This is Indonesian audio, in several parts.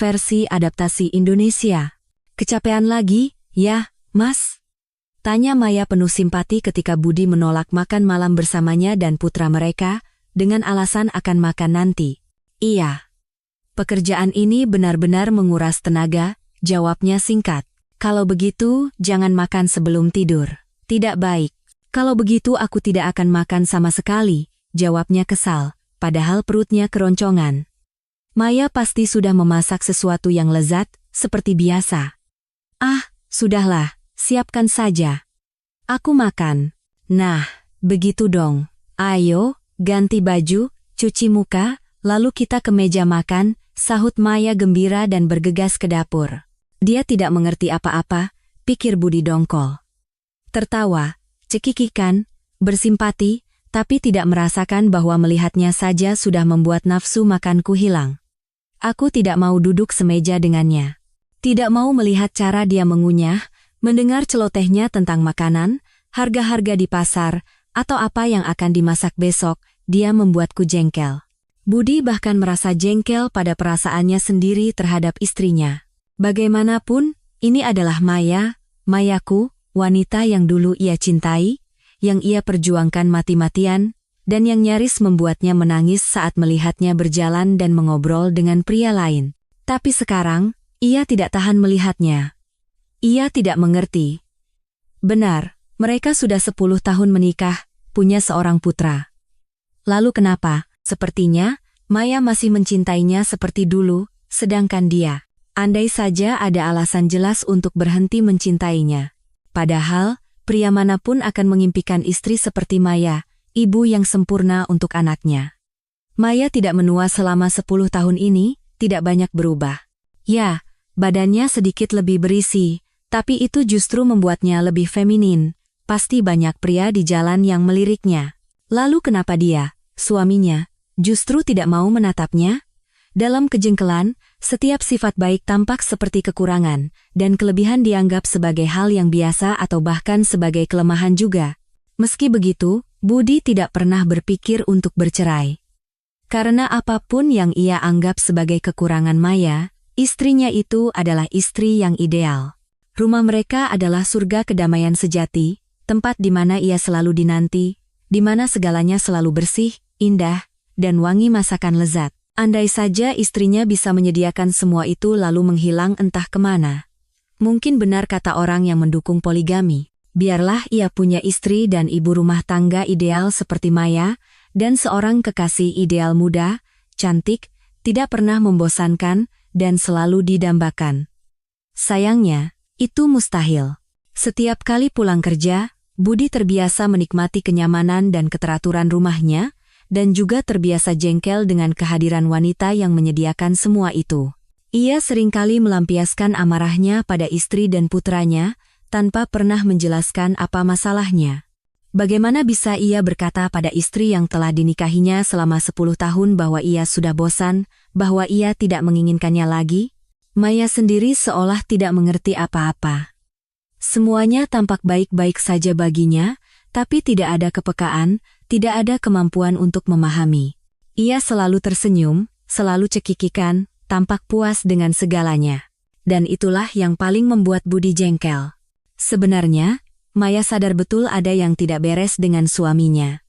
versi adaptasi Indonesia. Kecapean lagi, ya, Mas? Tanya Maya penuh simpati ketika Budi menolak makan malam bersamanya dan putra mereka, dengan alasan akan makan nanti. Iya. Pekerjaan ini benar-benar menguras tenaga, jawabnya singkat. Kalau begitu, jangan makan sebelum tidur. Tidak baik. Kalau begitu aku tidak akan makan sama sekali, jawabnya kesal, padahal perutnya keroncongan. Maya pasti sudah memasak sesuatu yang lezat, seperti biasa. Ah, sudahlah, siapkan saja. Aku makan. Nah, begitu dong. Ayo, ganti baju, cuci muka, lalu kita ke meja makan, sahut Maya gembira dan bergegas ke dapur. Dia tidak mengerti apa-apa, pikir Budi dongkol. Tertawa, cekikikan, bersimpati, tapi tidak merasakan bahwa melihatnya saja sudah membuat nafsu makanku hilang. Aku tidak mau duduk semeja dengannya. Tidak mau melihat cara dia mengunyah, mendengar celotehnya tentang makanan, harga-harga di pasar, atau apa yang akan dimasak besok. Dia membuatku jengkel. Budi bahkan merasa jengkel pada perasaannya sendiri terhadap istrinya. Bagaimanapun, ini adalah Maya, Mayaku, wanita yang dulu ia cintai, yang ia perjuangkan mati-matian, dan yang nyaris membuatnya menangis saat melihatnya berjalan dan mengobrol dengan pria lain. Tapi sekarang, ia tidak tahan melihatnya. Ia tidak mengerti. Benar, mereka sudah 10 tahun menikah, punya seorang putra. Lalu kenapa? Sepertinya, Maya masih mencintainya seperti dulu, sedangkan dia, andai saja ada alasan jelas untuk berhenti mencintainya. Padahal, pria manapun akan mengimpikan istri seperti Maya, ibu yang sempurna untuk anaknya. Maya tidak menua selama 10 tahun ini, tidak banyak berubah. Ya, badannya sedikit lebih berisi, tapi itu justru membuatnya lebih feminin. Pasti banyak pria di jalan yang meliriknya. Lalu kenapa dia, suaminya, justru tidak mau menatapnya? Dalam kejengkelan, setiap sifat baik tampak seperti kekurangan, dan kelebihan dianggap sebagai hal yang biasa atau bahkan sebagai kelemahan juga. Meski begitu, Budi tidak pernah berpikir untuk bercerai. Karena apapun yang ia anggap sebagai kekurangan Maya, istrinya itu adalah istri yang ideal. Rumah mereka adalah surga kedamaian sejati, tempat di mana ia selalu dinanti, di mana segalanya selalu bersih, indah, dan wangi masakan lezat. Andai saja istrinya bisa menyediakan semua itu lalu menghilang entah kemana. Mungkin benar kata orang yang mendukung poligami. Biarlah ia punya istri dan ibu rumah tangga ideal seperti Maya, dan seorang kekasih ideal muda, cantik, tidak pernah membosankan, dan selalu didambakan. Sayangnya, itu mustahil. Setiap kali pulang kerja, Budi terbiasa menikmati kenyamanan dan keteraturan rumahnya, dan juga terbiasa jengkel dengan kehadiran wanita yang menyediakan semua itu. Ia seringkali melampiaskan amarahnya pada istri dan putranya, tanpa pernah menjelaskan apa masalahnya. Bagaimana bisa ia berkata pada istri yang telah dinikahinya selama 10 tahun bahwa ia sudah bosan, bahwa ia tidak menginginkannya lagi? Maya sendiri seolah tidak mengerti apa-apa. Semuanya tampak baik-baik saja baginya, tapi tidak ada kepekaan, tidak ada kemampuan untuk memahami. Ia selalu tersenyum, selalu cekikikan, tampak puas dengan segalanya. Dan itulah yang paling membuat Budi jengkel. Sebenarnya, Maya sadar betul ada yang tidak beres dengan suaminya.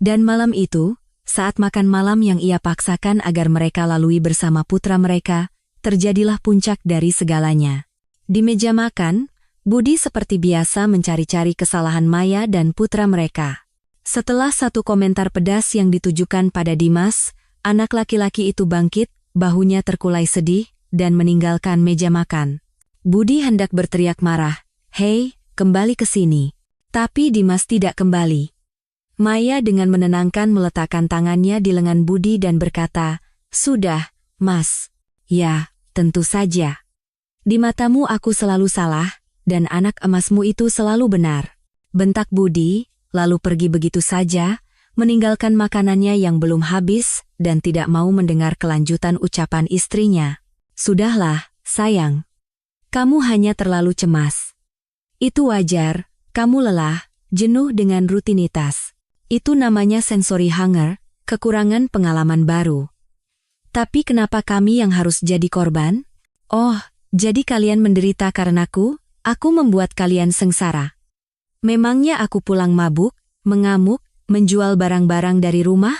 Dan malam itu, saat makan malam yang ia paksakan agar mereka lalui bersama putra mereka, terjadilah puncak dari segalanya. Di meja makan, Budi seperti biasa mencari-cari kesalahan Maya dan putra mereka. Setelah satu komentar pedas yang ditujukan pada Dimas, anak laki-laki itu bangkit, bahunya terkulai sedih, dan meninggalkan meja makan. Budi hendak berteriak marah, "Hei, kembali ke sini." Tapi Dimas tidak kembali. Maya dengan menenangkan meletakkan tangannya di lengan Budi dan berkata, "Sudah, Mas." "Ya, tentu saja. Di matamu aku selalu salah, dan anak emasmu itu selalu benar," bentak Budi, lalu pergi begitu saja, meninggalkan makanannya yang belum habis, dan tidak mau mendengar kelanjutan ucapan istrinya. "Sudahlah, sayang. Kamu hanya terlalu cemas. Itu wajar, kamu lelah, jenuh dengan rutinitas. Itu namanya sensory hunger, kekurangan pengalaman baru. Tapi kenapa kami yang harus jadi korban? Oh, jadi kalian menderita karenaku? Aku membuat kalian sengsara. Memangnya aku pulang mabuk, mengamuk, menjual barang-barang dari rumah?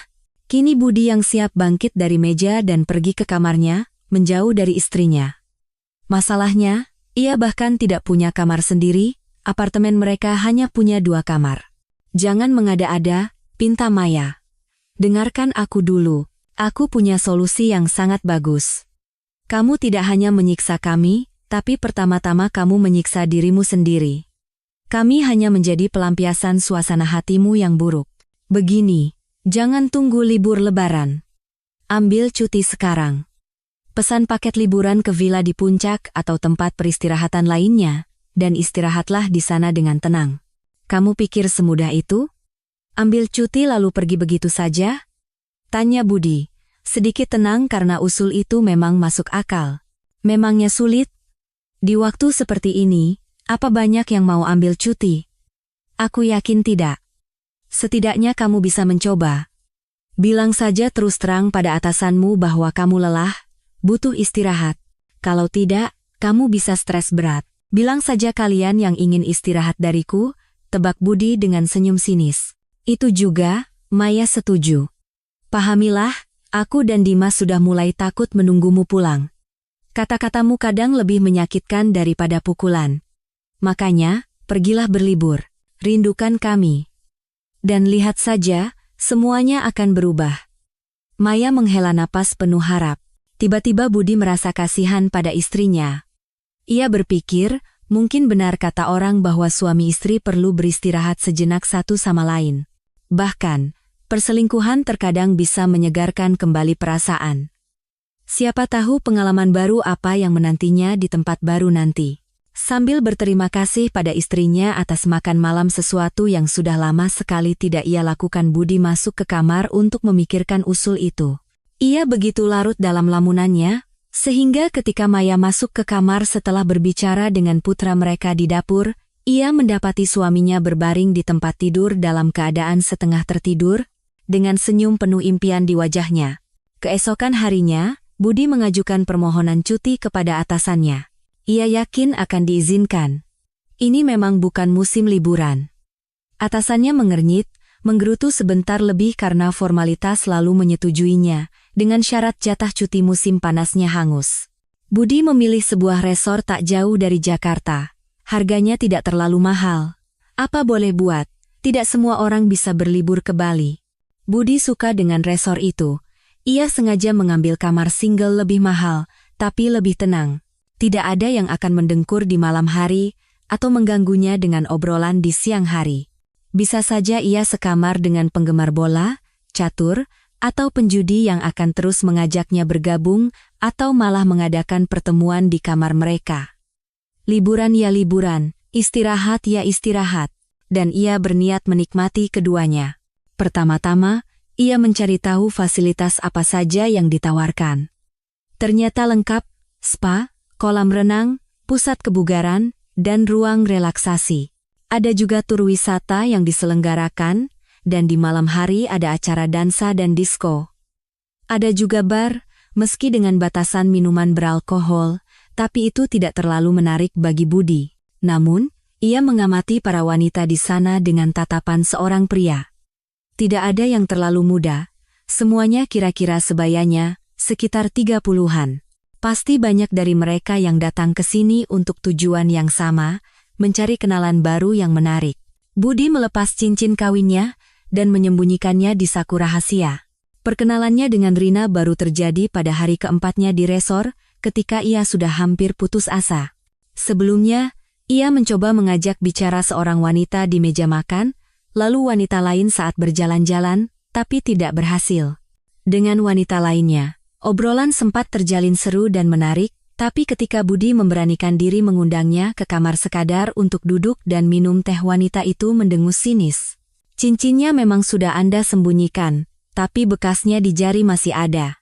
Kini Budi yang siap bangkit dari meja dan pergi ke kamarnya, menjauh dari istrinya. Masalahnya, ia bahkan tidak punya kamar sendiri, apartemen mereka hanya punya 2 kamar. Jangan mengada-ada, pinta Maya. Dengarkan aku dulu, aku punya solusi yang sangat bagus. Kamu tidak hanya menyiksa kami, tapi pertama-tama kamu menyiksa dirimu sendiri. Kami hanya menjadi pelampiasan suasana hatimu yang buruk. Begini, jangan tunggu libur lebaran. Ambil cuti sekarang. Pesan paket liburan ke villa di puncak atau tempat peristirahatan lainnya, dan istirahatlah di sana dengan tenang. Kamu pikir semudah itu? Ambil cuti lalu pergi begitu saja? Tanya Budi, sedikit tenang karena usul itu memang masuk akal. Memangnya sulit? Di waktu seperti ini, apa banyak yang mau ambil cuti? Aku yakin tidak. Setidaknya kamu bisa mencoba. Bilang saja terus terang pada atasanmu bahwa kamu lelah, butuh istirahat. Kalau tidak, kamu bisa stres berat. Bilang saja kalian yang ingin istirahat dariku, tebak Budi dengan senyum sinis. Itu juga, Maya setuju. Pahamilah, aku dan Dimas sudah mulai takut menunggumu pulang. Kata-katamu kadang lebih menyakitkan daripada pukulan. Makanya, pergilah berlibur. Rindukan kami. Dan lihat saja, semuanya akan berubah. Maya menghela napas penuh harap. Tiba-tiba Budi merasa kasihan pada istrinya. Ia berpikir, mungkin benar kata orang bahwa suami istri perlu beristirahat sejenak satu sama lain. Bahkan, perselingkuhan terkadang bisa menyegarkan kembali perasaan. Siapa tahu pengalaman baru apa yang menantinya di tempat baru nanti. Sambil berterima kasih pada istrinya atas makan malam sesuatu yang sudah lama sekali tidak ia lakukan, Budi masuk ke kamar untuk memikirkan usul itu. Ia begitu larut dalam lamunannya, sehingga ketika Maya masuk ke kamar setelah berbicara dengan putra mereka di dapur, ia mendapati suaminya berbaring di tempat tidur dalam keadaan setengah tertidur, dengan senyum penuh impian di wajahnya. Keesokan harinya, Budi mengajukan permohonan cuti kepada atasannya. Ia yakin akan diizinkan. Ini memang bukan musim liburan. Atasannya mengernyit, menggerutu sebentar lebih karena formalitas lalu menyetujuinya, dengan syarat jatah cuti musim panasnya hangus. Budi memilih sebuah resor tak jauh dari Jakarta. Harganya tidak terlalu mahal. Apa boleh buat, tidak semua orang bisa berlibur ke Bali. Budi suka dengan resor itu. Ia sengaja mengambil kamar single lebih mahal, tapi lebih tenang. Tidak ada yang akan mendengkur di malam hari, atau mengganggunya dengan obrolan di siang hari. Bisa saja ia sekamar dengan penggemar bola, catur, atau penjudi yang akan terus mengajaknya bergabung, atau malah mengadakan pertemuan di kamar mereka. Liburan ya liburan, istirahat ya istirahat, dan ia berniat menikmati keduanya. Pertama-tama, ia mencari tahu fasilitas apa saja yang ditawarkan. Ternyata lengkap, spa, kolam renang, pusat kebugaran, dan ruang relaksasi. Ada juga tur wisata yang diselenggarakan, dan di malam hari ada acara dansa dan disko. Ada juga bar, meski dengan batasan minuman beralkohol, tapi itu tidak terlalu menarik bagi Budi. Namun, ia mengamati para wanita di sana dengan tatapan seorang pria. Tidak ada yang terlalu muda, semuanya kira-kira sebayanya, sekitar 30-an. Pasti banyak dari mereka yang datang ke sini untuk tujuan yang sama, mencari kenalan baru yang menarik. Budi melepas cincin kawinnya dan menyembunyikannya di saku rahasia. Perkenalannya dengan Rina baru terjadi pada hari keempatnya di resor, ketika ia sudah hampir putus asa. Sebelumnya, ia mencoba mengajak bicara seorang wanita di meja makan, lalu wanita lain saat berjalan-jalan, tapi tidak berhasil. Dengan wanita lainnya, obrolan sempat terjalin seru dan menarik, tapi ketika Budi memberanikan diri mengundangnya ke kamar sekadar untuk duduk dan minum teh, wanita itu mendengus sinis. Cincinnya memang sudah Anda sembunyikan, tapi bekasnya di jari masih ada.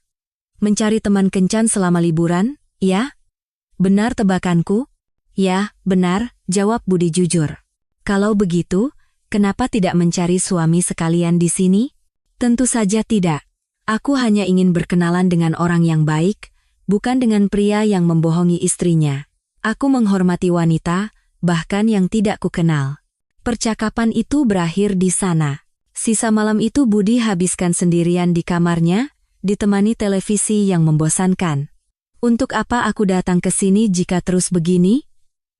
Mencari teman kencan selama liburan, ya? Benar tebakanku? Ya, benar, jawab Budi jujur. Kalau begitu, kenapa tidak mencari suami sekalian di sini? Tentu saja tidak. Aku hanya ingin berkenalan dengan orang yang baik, bukan dengan pria yang membohongi istrinya. Aku menghormati wanita, bahkan yang tidak kukenal. Percakapan itu berakhir di sana. Sisa malam itu Budi habiskan sendirian di kamarnya, ditemani televisi yang membosankan. Untuk apa aku datang ke sini jika terus begini?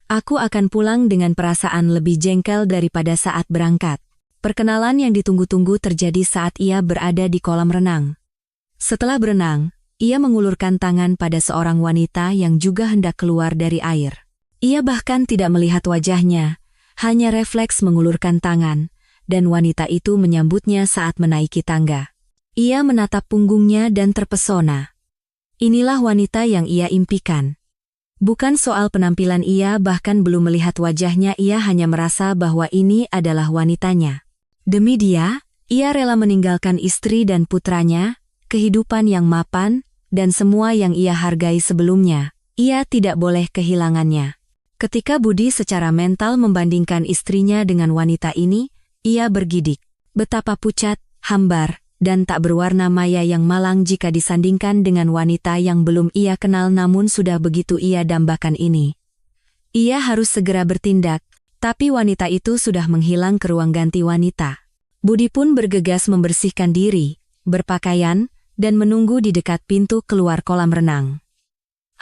Aku akan pulang dengan perasaan lebih jengkel daripada saat berangkat. Perkenalan yang ditunggu-tunggu terjadi saat ia berada di kolam renang. Setelah berenang, ia mengulurkan tangan pada seorang wanita yang juga hendak keluar dari air. Ia bahkan tidak melihat wajahnya, hanya refleks mengulurkan tangan, dan wanita itu menyambutnya saat menaiki tangga. Ia menatap punggungnya dan terpesona. Inilah wanita yang ia impikan. Bukan soal penampilan, ia bahkan belum melihat wajahnya, ia hanya merasa bahwa ini adalah wanitanya. Demi dia, ia rela meninggalkan istri dan putranya, kehidupan yang mapan, dan semua yang ia hargai sebelumnya. Ia tidak boleh kehilangannya. Ketika Budi secara mental membandingkan istrinya dengan wanita ini, ia bergidik. Betapa pucat, hambar, dan tak berwarna Maya yang malang jika disandingkan dengan wanita yang belum ia kenal namun sudah begitu ia dambakan ini. Ia harus segera bertindak, tapi wanita itu sudah menghilang ke ruang ganti wanita. Budi pun bergegas membersihkan diri, berpakaian, dan menunggu di dekat pintu keluar kolam renang.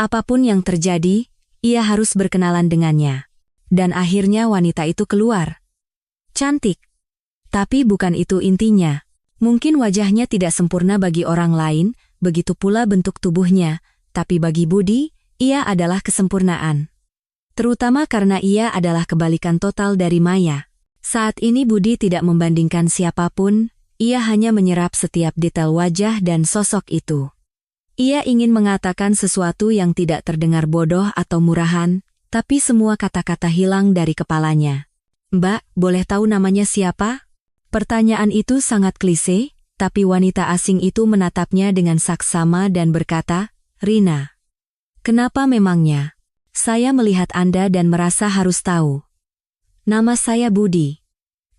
Apapun yang terjadi, ia harus berkenalan dengannya. Dan akhirnya wanita itu keluar. Cantik. Tapi bukan itu intinya. Mungkin wajahnya tidak sempurna bagi orang lain, begitu pula bentuk tubuhnya, tapi bagi Budi, ia adalah kesempurnaan. Terutama karena ia adalah kebalikan total dari Maya. Saat ini Budi tidak membandingkan siapapun, ia hanya menyerap setiap detail wajah dan sosok itu. Ia ingin mengatakan sesuatu yang tidak terdengar bodoh atau murahan, tapi semua kata-kata hilang dari kepalanya. "Mbak, boleh tahu namanya siapa?" Pertanyaan itu sangat klise, tapi wanita asing itu menatapnya dengan saksama dan berkata, "Rina." "Kenapa memangnya? Saya melihat Anda dan merasa harus tahu." "Nama saya Budi.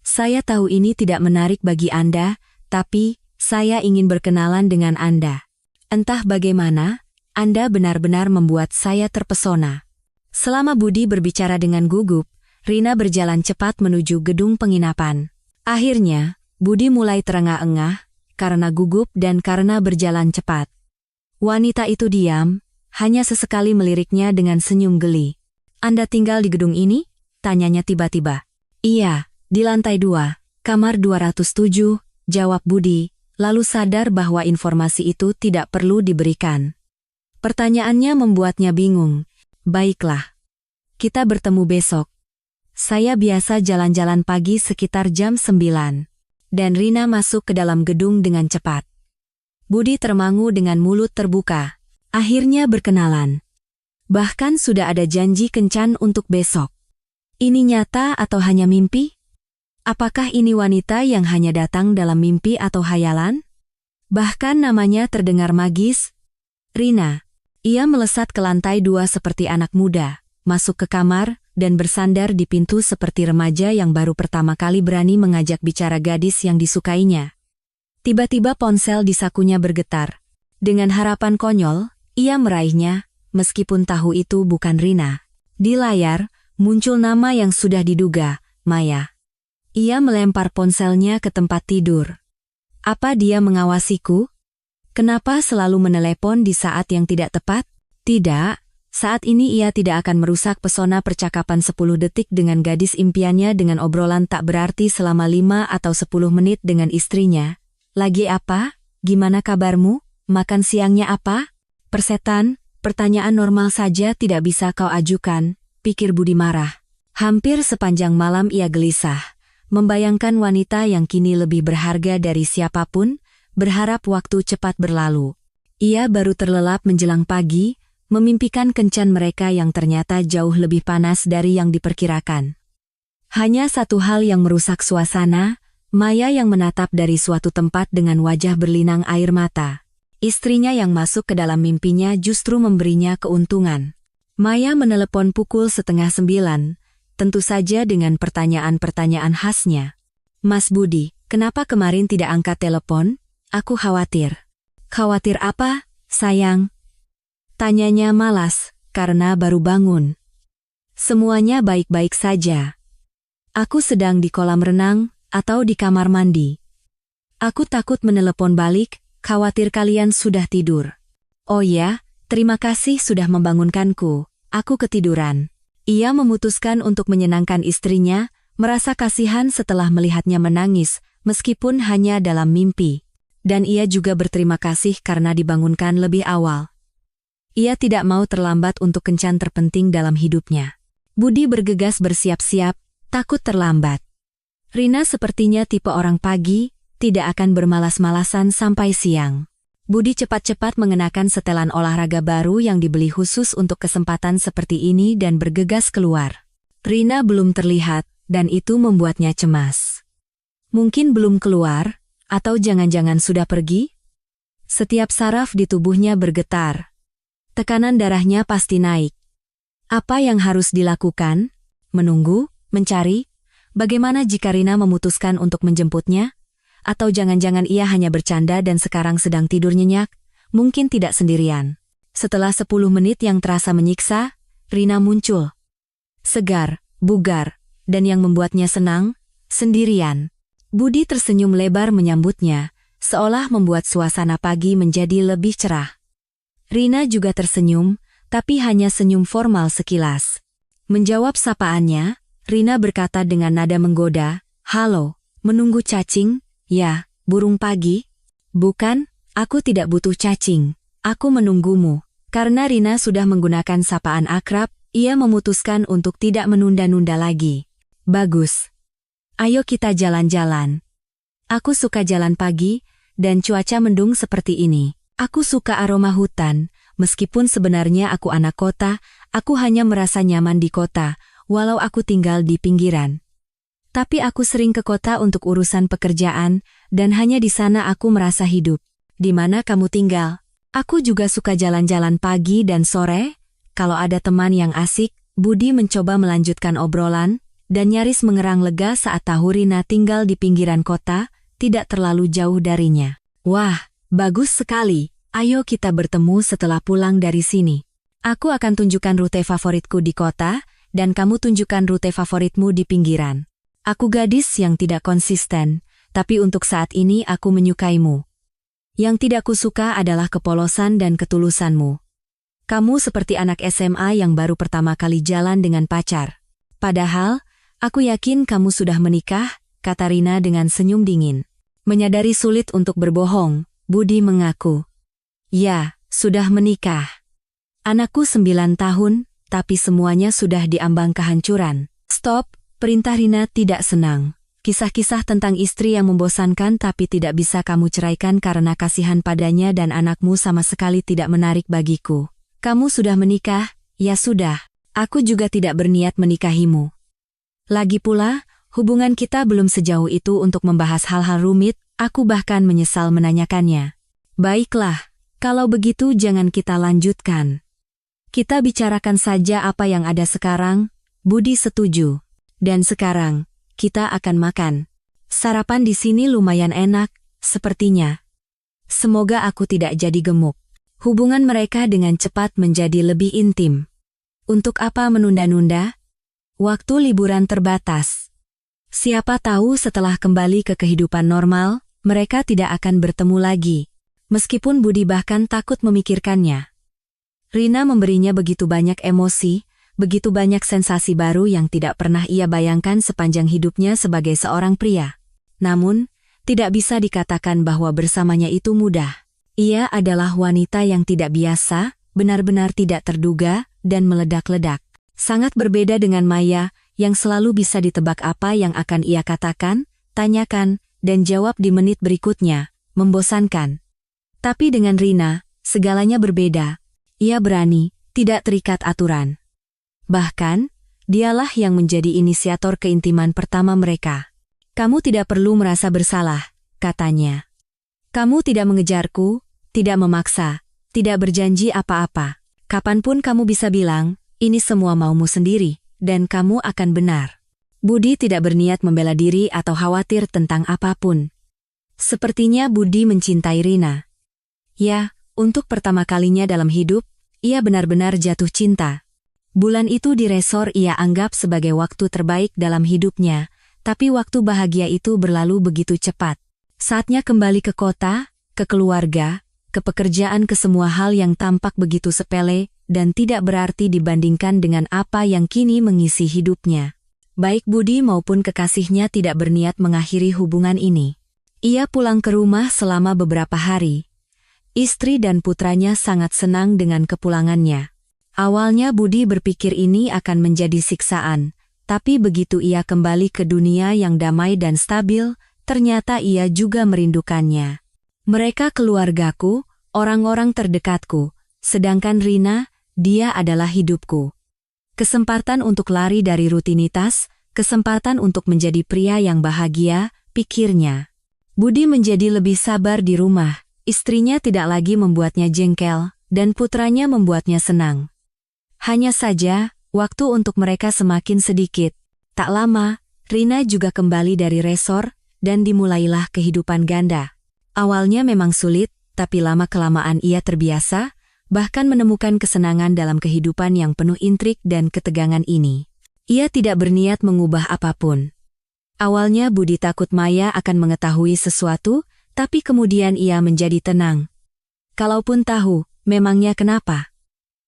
Saya tahu ini tidak menarik bagi Anda, tapi saya ingin berkenalan dengan Anda. Entah bagaimana, Anda benar-benar membuat saya terpesona." Selama Budi berbicara dengan gugup, Rina berjalan cepat menuju gedung penginapan. Akhirnya, Budi mulai terengah-engah, karena gugup dan karena berjalan cepat. Wanita itu diam, hanya sesekali meliriknya dengan senyum geli. "Anda tinggal di gedung ini?" tanyanya tiba-tiba. "Iya, di lantai 2, kamar 207, jawab Budi, lalu sadar bahwa informasi itu tidak perlu diberikan. Pertanyaannya membuatnya bingung. "Baiklah. Kita bertemu besok. Saya biasa jalan-jalan pagi sekitar jam 9. Dan Rina masuk ke dalam gedung dengan cepat. Budi termangu dengan mulut terbuka. Akhirnya berkenalan. Bahkan sudah ada janji kencan untuk besok. Ini nyata atau hanya mimpi? Apakah ini wanita yang hanya datang dalam mimpi atau hayalan? Bahkan namanya terdengar magis. Rina. Ia melesat ke lantai 2 seperti anak muda, masuk ke kamar, dan bersandar di pintu seperti remaja yang baru pertama kali berani mengajak bicara gadis yang disukainya. Tiba-tiba ponsel di sakunya bergetar. Dengan harapan konyol, ia meraihnya, meskipun tahu itu bukan Rina. Di layar, muncul nama yang sudah diduga, Maya. Ia melempar ponselnya ke tempat tidur. Apa dia mengawasiku? Kenapa selalu menelepon di saat yang tidak tepat? Tidak. Saat ini ia tidak akan merusak pesona percakapan 10 detik dengan gadis impiannya dengan obrolan tak berarti selama 5 atau 10 menit dengan istrinya. "Lagi apa? Gimana kabarmu? Makan siangnya apa?" "Persetan, pertanyaan normal saja tidak bisa kau ajukan," pikir Budi marah. Hampir sepanjang malam ia gelisah, membayangkan wanita yang kini lebih berharga dari siapapun, berharap waktu cepat berlalu. Ia baru terlelap menjelang pagi, memimpikan kencan mereka yang ternyata jauh lebih panas dari yang diperkirakan. Hanya satu hal yang merusak suasana, Maya yang menatap dari suatu tempat dengan wajah berlinang air mata. Istrinya yang masuk ke dalam mimpinya justru memberinya keuntungan. Maya menelepon pukul 8:30, tentu saja dengan pertanyaan-pertanyaan khasnya. "Mas Budi, kenapa kemarin tidak angkat telepon? Aku khawatir." Khawatir apa, sayang? Tanyanya malas, karena baru bangun. Semuanya baik-baik saja. Aku sedang di kolam renang, atau di kamar mandi. Aku takut menelepon balik, khawatir kalian sudah tidur. Oh ya, terima kasih sudah membangunkanku, aku ketiduran. Ia memutuskan untuk menyenangkan istrinya, merasa kasihan setelah melihatnya menangis, meskipun hanya dalam mimpi. Dan ia juga berterima kasih karena dibangunkan lebih awal. Ia tidak mau terlambat untuk kencan terpenting dalam hidupnya. Budi bergegas bersiap-siap, takut terlambat. Rina sepertinya tipe orang pagi, tidak akan bermalas-malasan sampai siang. Budi cepat-cepat mengenakan setelan olahraga baru yang dibeli khusus untuk kesempatan seperti ini dan bergegas keluar. Rina belum terlihat, dan itu membuatnya cemas. Mungkin belum keluar, atau jangan-jangan sudah pergi? Setiap saraf di tubuhnya bergetar. Tekanan darahnya pasti naik. Apa yang harus dilakukan? Menunggu? Mencari? Bagaimana jika Rina memutuskan untuk menjemputnya? Atau jangan-jangan ia hanya bercanda dan sekarang sedang tidur nyenyak? Mungkin tidak sendirian. Setelah 10 menit yang terasa menyiksa, Rina muncul. Segar, bugar, dan yang membuatnya senang, sendirian. Budi tersenyum lebar menyambutnya, seolah membuat suasana pagi menjadi lebih cerah. Rina juga tersenyum, tapi hanya senyum formal sekilas. Menjawab sapaannya, Rina berkata dengan nada menggoda, "Halo, menunggu cacing? Ya, burung pagi?" "Bukan, aku tidak butuh cacing. Aku menunggumu." Karena Rina sudah menggunakan sapaan akrab, ia memutuskan untuk tidak menunda-nunda lagi. "Bagus. Ayo kita jalan-jalan. Aku suka jalan pagi, dan cuaca mendung seperti ini. Aku suka aroma hutan, meskipun sebenarnya aku anak kota, aku hanya merasa nyaman di kota, walau aku tinggal di pinggiran. Tapi aku sering ke kota untuk urusan pekerjaan, dan hanya di sana aku merasa hidup. Di mana kamu tinggal?" "Aku juga suka jalan-jalan pagi dan sore. Kalau ada teman yang asik." Budi mencoba melanjutkan obrolan, dan nyaris mengerang lega saat tahu Rina tinggal di pinggiran kota, tidak terlalu jauh darinya. "Wah, bagus sekali. Ayo kita bertemu setelah pulang dari sini. Aku akan tunjukkan rute favoritku di kota, dan kamu tunjukkan rute favoritmu di pinggiran. Aku gadis yang tidak konsisten, tapi untuk saat ini aku menyukaimu. Yang tidak kusuka adalah kepolosan dan ketulusanmu. Kamu seperti anak SMA yang baru pertama kali jalan dengan pacar. Padahal, aku yakin kamu sudah menikah," kata Rina dengan senyum dingin. Menyadari sulit untuk berbohong, Budi mengaku. "Ya, sudah menikah. Anakku 9 tahun, tapi semuanya sudah diambang kehancuran." "Stop," perintah Rina tidak senang. "Kisah-kisah tentang istri yang membosankan tapi tidak bisa kamu ceraikan karena kasihan padanya dan anakmu sama sekali tidak menarik bagiku. Kamu sudah menikah, ya sudah. Aku juga tidak berniat menikahimu. Lagi pula, hubungan kita belum sejauh itu untuk membahas hal-hal rumit, aku bahkan menyesal menanyakannya." "Baiklah. Kalau begitu jangan kita lanjutkan. Kita bicarakan saja apa yang ada sekarang." Budi setuju. "Dan sekarang, kita akan makan. Sarapan di sini lumayan enak, sepertinya. Semoga aku tidak jadi gemuk." Hubungan mereka dengan cepat menjadi lebih intim. Untuk apa menunda-nunda? Waktu liburan terbatas. Siapa tahu setelah kembali ke kehidupan normal, mereka tidak akan bertemu lagi. Meskipun Budi bahkan takut memikirkannya. Rina memberinya begitu banyak emosi, begitu banyak sensasi baru yang tidak pernah ia bayangkan sepanjang hidupnya sebagai seorang pria. Namun, tidak bisa dikatakan bahwa bersamanya itu mudah. Ia adalah wanita yang tidak biasa, benar-benar tidak terduga, dan meledak-ledak. Sangat berbeda dengan Maya, yang selalu bisa ditebak apa yang akan ia katakan, tanyakan, dan jawab di menit berikutnya, membosankan. Tapi dengan Rina, segalanya berbeda. Ia berani, tidak terikat aturan. Bahkan, dialah yang menjadi inisiator keintiman pertama mereka. "Kamu tidak perlu merasa bersalah," katanya. "Kamu tidak mengejarku, tidak memaksa, tidak berjanji apa-apa. Kapanpun kamu bisa bilang, ini semua maumu sendiri, dan kamu akan benar." Budi tidak berniat membela diri atau khawatir tentang apapun. Sepertinya Budi mencintai Rina. Ya, untuk pertama kalinya dalam hidup, ia benar-benar jatuh cinta. Bulan itu di resor ia anggap sebagai waktu terbaik dalam hidupnya, tapi waktu bahagia itu berlalu begitu cepat. Saatnya kembali ke kota, ke keluarga, ke pekerjaan, ke semua hal yang tampak begitu sepele dan tidak berarti dibandingkan dengan apa yang kini mengisi hidupnya. Baik Budi maupun kekasihnya tidak berniat mengakhiri hubungan ini. Ia pulang ke rumah selama beberapa hari. Istri dan putranya sangat senang dengan kepulangannya. Awalnya Budi berpikir ini akan menjadi siksaan, tapi begitu ia kembali ke dunia yang damai dan stabil, ternyata ia juga merindukannya. Mereka keluargaku, orang-orang terdekatku, sedangkan Rina, dia adalah hidupku. Kesempatan untuk lari dari rutinitas, kesempatan untuk menjadi pria yang bahagia, pikirnya. Budi menjadi lebih sabar di rumah, istrinya tidak lagi membuatnya jengkel, dan putranya membuatnya senang. Hanya saja, waktu untuk mereka semakin sedikit. Tak lama, Rina juga kembali dari resor, dan dimulailah kehidupan ganda. Awalnya memang sulit, tapi lama-kelamaan ia terbiasa, bahkan menemukan kesenangan dalam kehidupan yang penuh intrik dan ketegangan ini. Ia tidak berniat mengubah apapun. Awalnya Budi takut Maya akan mengetahui sesuatu, tapi kemudian ia menjadi tenang. Kalaupun tahu, memangnya kenapa?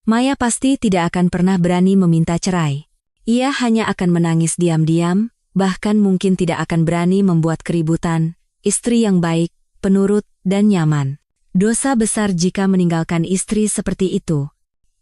Maya pasti tidak akan pernah berani meminta cerai. Ia hanya akan menangis diam-diam, bahkan mungkin tidak akan berani membuat keributan. Istri yang baik, penurut, dan nyaman. Dosa besar jika meninggalkan istri seperti itu.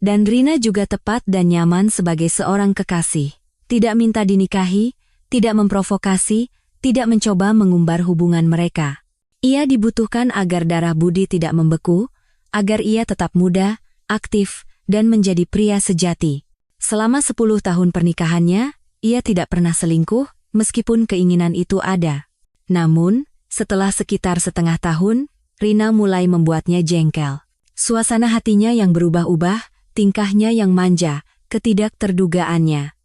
Dan Rina juga tepat dan nyaman sebagai seorang kekasih. Tidak minta dinikahi, tidak memprovokasi, tidak mencoba mengumbar hubungan mereka. Ia dibutuhkan agar darah Budi tidak membeku, agar ia tetap muda, aktif, dan menjadi pria sejati. Selama 10 tahun pernikahannya, ia tidak pernah selingkuh, meskipun keinginan itu ada. Namun, setelah sekitar setengah tahun, Rina mulai membuatnya jengkel. Suasana hatinya yang berubah-ubah, tingkahnya yang manja, ketidakterdugaannya.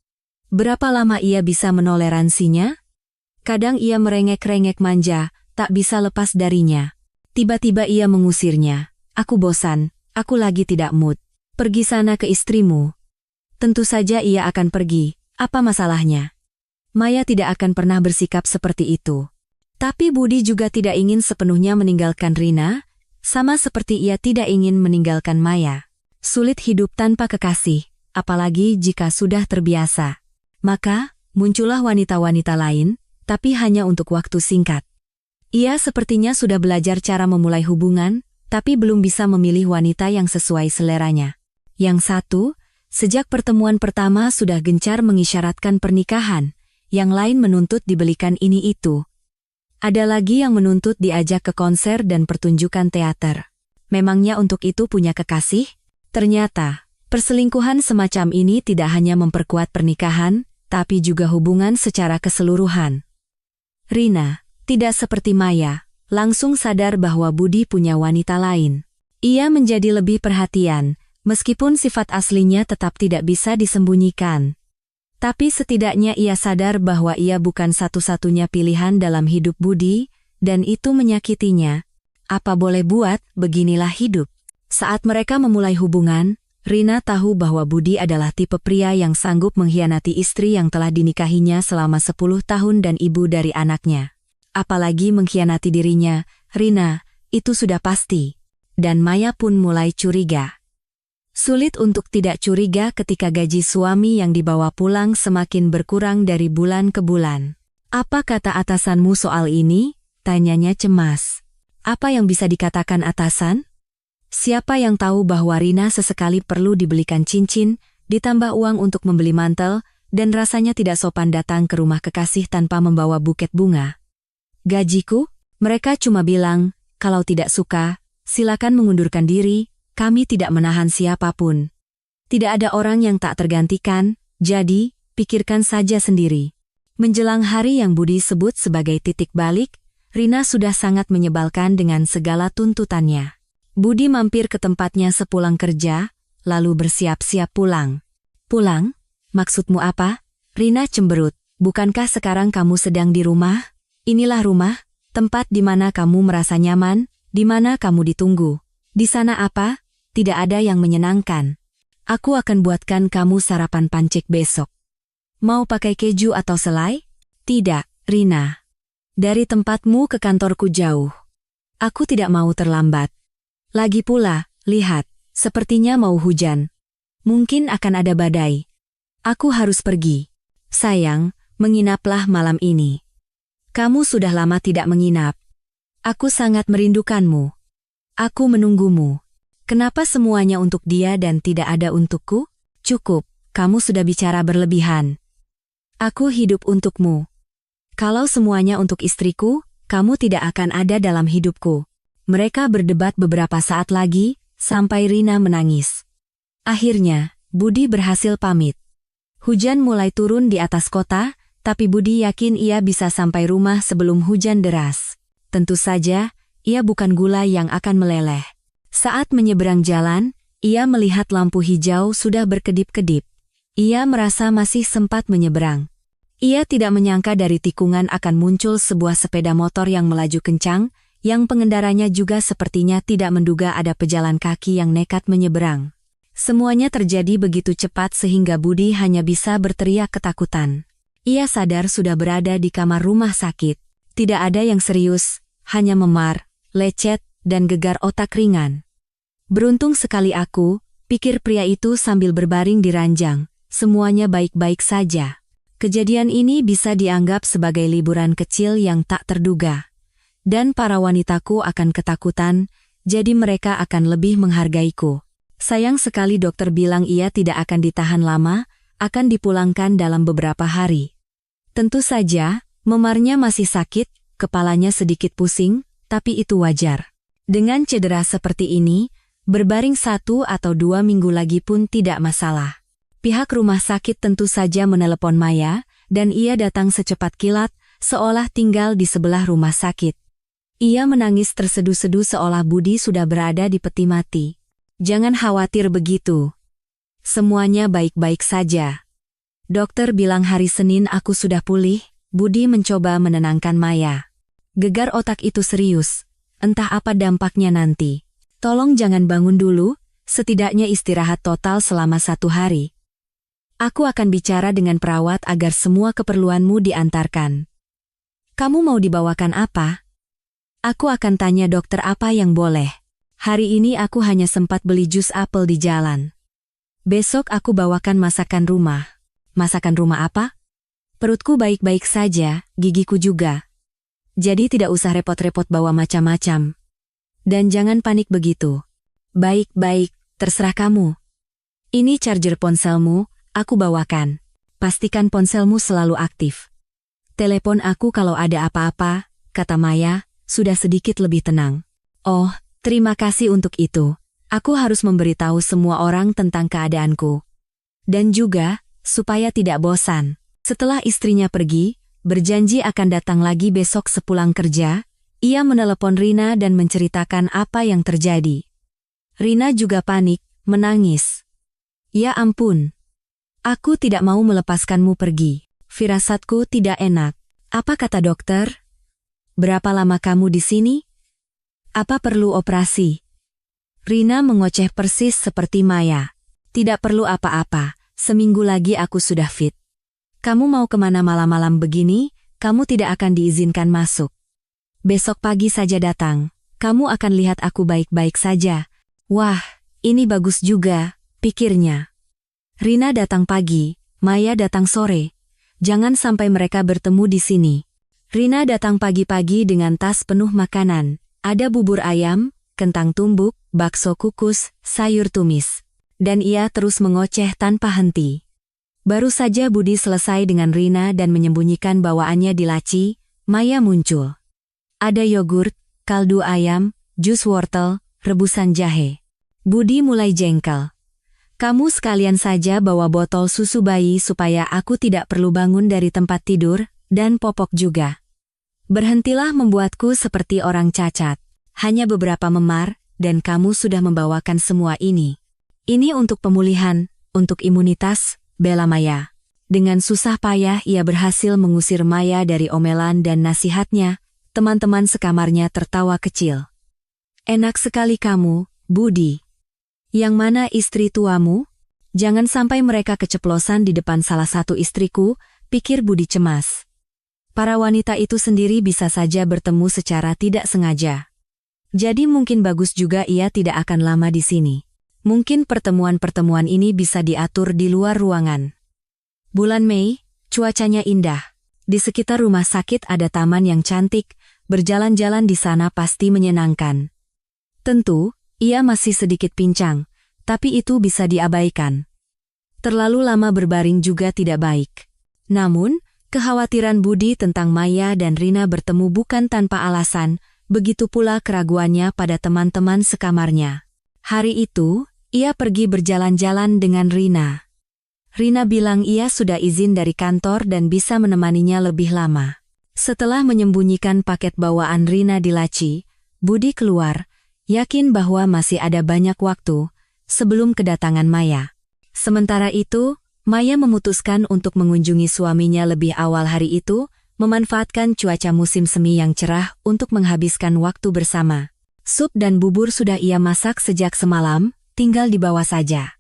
Berapa lama ia bisa menoleransinya? Kadang ia merengek-rengek manja, tak bisa lepas darinya. Tiba-tiba ia mengusirnya. Aku bosan, aku lagi tidak mood. Pergi sana ke istrimu. Tentu saja ia akan pergi, apa masalahnya? Maya tidak akan pernah bersikap seperti itu. Tapi Budi juga tidak ingin sepenuhnya meninggalkan Rina, sama seperti ia tidak ingin meninggalkan Maya. Sulit hidup tanpa kekasih, apalagi jika sudah terbiasa. Maka, muncullah wanita-wanita lain, tapi hanya untuk waktu singkat. Ia sepertinya sudah belajar cara memulai hubungan, tapi belum bisa memilih wanita yang sesuai seleranya. Yang satu, sejak pertemuan pertama sudah gencar mengisyaratkan pernikahan, yang lain menuntut dibelikan ini itu. Ada lagi yang menuntut diajak ke konser dan pertunjukan teater. Memangnya untuk itu punya kekasih? Ternyata, perselingkuhan semacam ini tidak hanya memperkuat pernikahan, tapi juga hubungan secara keseluruhan. Rina, tidak seperti Maya, langsung sadar bahwa Budi punya wanita lain. Ia menjadi lebih perhatian, meskipun sifat aslinya tetap tidak bisa disembunyikan. Tapi setidaknya ia sadar bahwa ia bukan satu-satunya pilihan dalam hidup Budi, dan itu menyakitinya. Apa boleh buat, beginilah hidup. Saat mereka memulai hubungan, Rina tahu bahwa Budi adalah tipe pria yang sanggup mengkhianati istri yang telah dinikahinya selama 10 tahun dan ibu dari anaknya. Apalagi mengkhianati dirinya, Rina, itu sudah pasti. Dan Maya pun mulai curiga. Sulit untuk tidak curiga ketika gaji suami yang dibawa pulang semakin berkurang dari bulan ke bulan. Apa kata atasanmu soal ini? Tanyanya cemas. Apa yang bisa dikatakan atasan? Siapa yang tahu bahwa Rina sesekali perlu dibelikan cincin, ditambah uang untuk membeli mantel, dan rasanya tidak sopan datang ke rumah kekasih tanpa membawa buket bunga. Gajiku? Mereka cuma bilang, kalau tidak suka, silakan mengundurkan diri, kami tidak menahan siapapun. Tidak ada orang yang tak tergantikan, jadi, pikirkan saja sendiri. Menjelang hari yang Budi sebut sebagai titik balik, Rina sudah sangat menyebalkan dengan segala tuntutannya. Budi mampir ke tempatnya sepulang kerja, lalu bersiap-siap pulang. Pulang? Maksudmu apa? Rina cemberut. Bukankah sekarang kamu sedang di rumah? Inilah rumah, tempat di mana kamu merasa nyaman, di mana kamu ditunggu. Di sana apa? Tidak ada yang menyenangkan. Aku akan buatkan kamu sarapan pancake besok. Mau pakai keju atau selai? Tidak, Rina. Dari tempatmu ke kantorku jauh. Aku tidak mau terlambat. Lagi pula, lihat, sepertinya mau hujan. Mungkin akan ada badai. Aku harus pergi. Sayang, menginaplah malam ini. Kamu sudah lama tidak menginap. Aku sangat merindukanmu. Aku menunggumu. Kenapa semuanya untuk dia dan tidak ada untukku? Cukup, kamu sudah bicara berlebihan. Aku hidup untukmu. Kalau semuanya untuk istriku, kamu tidak akan ada dalam hidupku. Mereka berdebat beberapa saat lagi, sampai Rina menangis. Akhirnya, Budi berhasil pamit. Hujan mulai turun di atas kota, tapi Budi yakin ia bisa sampai rumah sebelum hujan deras. Tentu saja, ia bukan gula yang akan meleleh. Saat menyeberang jalan, ia melihat lampu hijau sudah berkedip-kedip. Ia merasa masih sempat menyeberang. Ia tidak menyangka dari tikungan akan muncul sebuah sepeda motor yang melaju kencang, yang pengendaranya juga sepertinya tidak menduga ada pejalan kaki yang nekat menyeberang. Semuanya terjadi begitu cepat sehingga Budi hanya bisa berteriak ketakutan. Ia sadar sudah berada di kamar rumah sakit. Tidak ada yang serius, hanya memar, lecet, dan gegar otak ringan. Beruntung sekali aku, pikir pria itu sambil berbaring di ranjang. Semuanya baik-baik saja. Kejadian ini bisa dianggap sebagai liburan kecil yang tak terduga. Dan para wanitaku akan ketakutan, jadi mereka akan lebih menghargaiku. Sayang sekali dokter bilang ia tidak akan ditahan lama, akan dipulangkan dalam beberapa hari. Tentu saja, memarnya masih sakit, kepalanya sedikit pusing, tapi itu wajar. Dengan cedera seperti ini, berbaring 1 atau 2 minggu lagi pun tidak masalah. Pihak rumah sakit tentu saja menelepon Maya, dan ia datang secepat kilat, seolah tinggal di sebelah rumah sakit. Ia menangis terseduh-seduh seolah Budi sudah berada di peti mati. Jangan khawatir begitu. Semuanya baik-baik saja. Dokter bilang hari Senin aku sudah pulih. Budi mencoba menenangkan Maya. Gegar otak itu serius. Entah apa dampaknya nanti. Tolong jangan bangun dulu, setidaknya istirahat total selama 1 hari. Aku akan bicara dengan perawat agar semua keperluanmu diantarkan. Kamu mau dibawakan apa? Aku akan tanya dokter apa yang boleh. Hari ini aku hanya sempat beli jus apel di jalan. Besok aku bawakan masakan rumah. Masakan rumah apa? Perutku baik-baik saja, gigiku juga. Jadi tidak usah repot-repot bawa macam-macam. Dan jangan panik begitu. Baik-baik, terserah kamu. Ini charger ponselmu, aku bawakan. Pastikan ponselmu selalu aktif. Telepon aku kalau ada apa-apa, kata Maya, sudah sedikit lebih tenang. Oh, terima kasih untuk itu. Aku harus memberitahu semua orang tentang keadaanku. Dan juga, supaya tidak bosan. Setelah istrinya pergi, berjanji akan datang lagi besok sepulang kerja, ia menelepon Rina dan menceritakan apa yang terjadi. Rina juga panik, menangis. Ya ampun. Aku tidak mau melepaskanmu pergi. Firasatku tidak enak. Apa kata dokter? Berapa lama kamu di sini? Apa perlu operasi? Rina mengoceh persis seperti Maya. Tidak perlu apa-apa, seminggu lagi aku sudah fit. Kamu mau kemana malam-malam begini? Kamu tidak akan diizinkan masuk. Besok pagi saja datang, kamu akan lihat aku baik-baik saja. Wah, ini bagus juga, pikirnya. Rina datang pagi, Maya datang sore. Jangan sampai mereka bertemu di sini. Rina datang pagi-pagi dengan tas penuh makanan. Ada bubur ayam, kentang tumbuk, bakso kukus, sayur tumis. Dan ia terus mengoceh tanpa henti. Baru saja Budi selesai dengan Rina dan menyembunyikan bawaannya di laci, Maya muncul. Ada yogurt, kaldu ayam, jus wortel, rebusan jahe. Budi mulai jengkel. Kamu sekalian saja bawa botol susu bayi supaya aku tidak perlu bangun dari tempat tidur, dan popok juga. Berhentilah membuatku seperti orang cacat. Hanya beberapa memar, dan kamu sudah membawakan semua ini. Ini untuk pemulihan, untuk imunitas, bela Maya. Dengan susah payah ia berhasil mengusir Maya dari omelan dan nasihatnya. Teman-teman sekamarnya tertawa kecil. Enak sekali kamu, Budi. Yang mana istri tuamu? Jangan sampai mereka keceplosan di depan salah satu istriku, pikir Budi cemas. Para wanita itu sendiri bisa saja bertemu secara tidak sengaja. Jadi mungkin bagus juga ia tidak akan lama di sini. Mungkin pertemuan-pertemuan ini bisa diatur di luar ruangan. Bulan Mei, cuacanya indah. Di sekitar rumah sakit ada taman yang cantik, berjalan-jalan di sana pasti menyenangkan. Tentu, ia masih sedikit pincang, tapi itu bisa diabaikan. Terlalu lama berbaring juga tidak baik. Namun, kekhawatiran Budi tentang Maya dan Rina bertemu bukan tanpa alasan, begitu pula keraguannya pada teman-teman sekamarnya. Hari itu, ia pergi berjalan-jalan dengan Rina. Rina bilang ia sudah izin dari kantor dan bisa menemaninya lebih lama. Setelah menyembunyikan paket bawaan Rina di laci, Budi keluar, yakin bahwa masih ada banyak waktu sebelum kedatangan Maya. Sementara itu, Maya memutuskan untuk mengunjungi suaminya lebih awal hari itu, memanfaatkan cuaca musim semi yang cerah untuk menghabiskan waktu bersama. Sup dan bubur sudah ia masak sejak semalam, tinggal dibawa saja.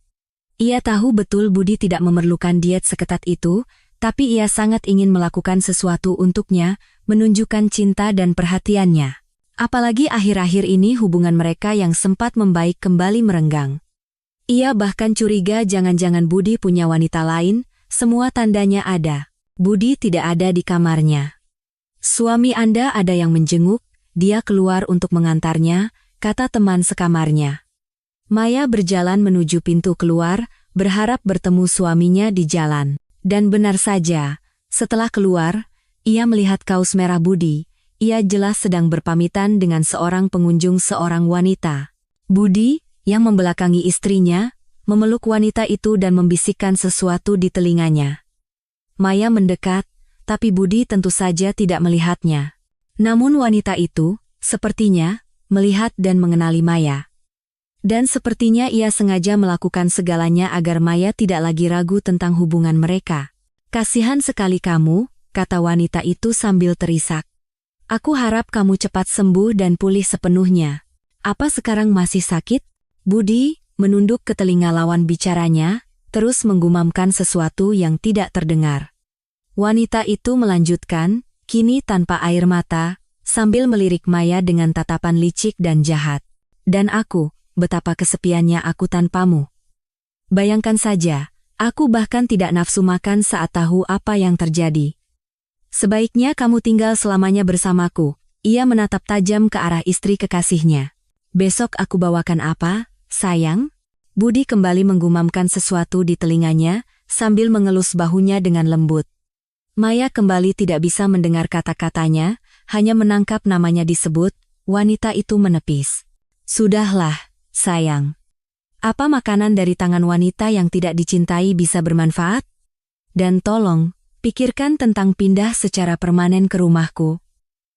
Ia tahu betul Budi tidak memerlukan diet seketat itu, tapi ia sangat ingin melakukan sesuatu untuknya, menunjukkan cinta dan perhatiannya. Apalagi akhir-akhir ini hubungan mereka yang sempat membaik kembali merenggang. Ia bahkan curiga jangan-jangan Budi punya wanita lain, semua tandanya ada. Budi tidak ada di kamarnya. Suami Anda ada yang menjenguk, dia keluar untuk mengantarnya, kata teman sekamarnya. Maya berjalan menuju pintu keluar, berharap bertemu suaminya di jalan. Dan benar saja, setelah keluar, ia melihat kaos merah Budi. Ia jelas sedang berpamitan dengan seorang pengunjung seorang wanita. Budi, yang membelakangi istrinya, memeluk wanita itu dan membisikkan sesuatu di telinganya. Maya mendekat, tapi Budi tentu saja tidak melihatnya. Namun wanita itu, sepertinya, melihat dan mengenali Maya. Dan sepertinya ia sengaja melakukan segalanya agar Maya tidak lagi ragu tentang hubungan mereka. Kasihan sekali kamu, kata wanita itu sambil terisak. Aku harap kamu cepat sembuh dan pulih sepenuhnya. Apa sekarang masih sakit? Budi menunduk ke telinga lawan bicaranya, terus menggumamkan sesuatu yang tidak terdengar. Wanita itu melanjutkan, kini tanpa air mata, sambil melirik Maya dengan tatapan licik dan jahat. Dan aku, betapa kesepiannya aku tanpamu. Bayangkan saja, aku bahkan tidak nafsu makan saat tahu apa yang terjadi. Sebaiknya kamu tinggal selamanya bersamaku. Ia menatap tajam ke arah istri kekasihnya. Besok aku bawakan apa, sayang? Budi kembali menggumamkan sesuatu di telinganya, sambil mengelus bahunya dengan lembut. Maya kembali tidak bisa mendengar kata-katanya, hanya menangkap namanya disebut, wanita itu menepis. Sudahlah, sayang. Apa makanan dari tangan wanita yang tidak dicintai bisa bermanfaat? Dan tolong, pikirkan tentang pindah secara permanen ke rumahku.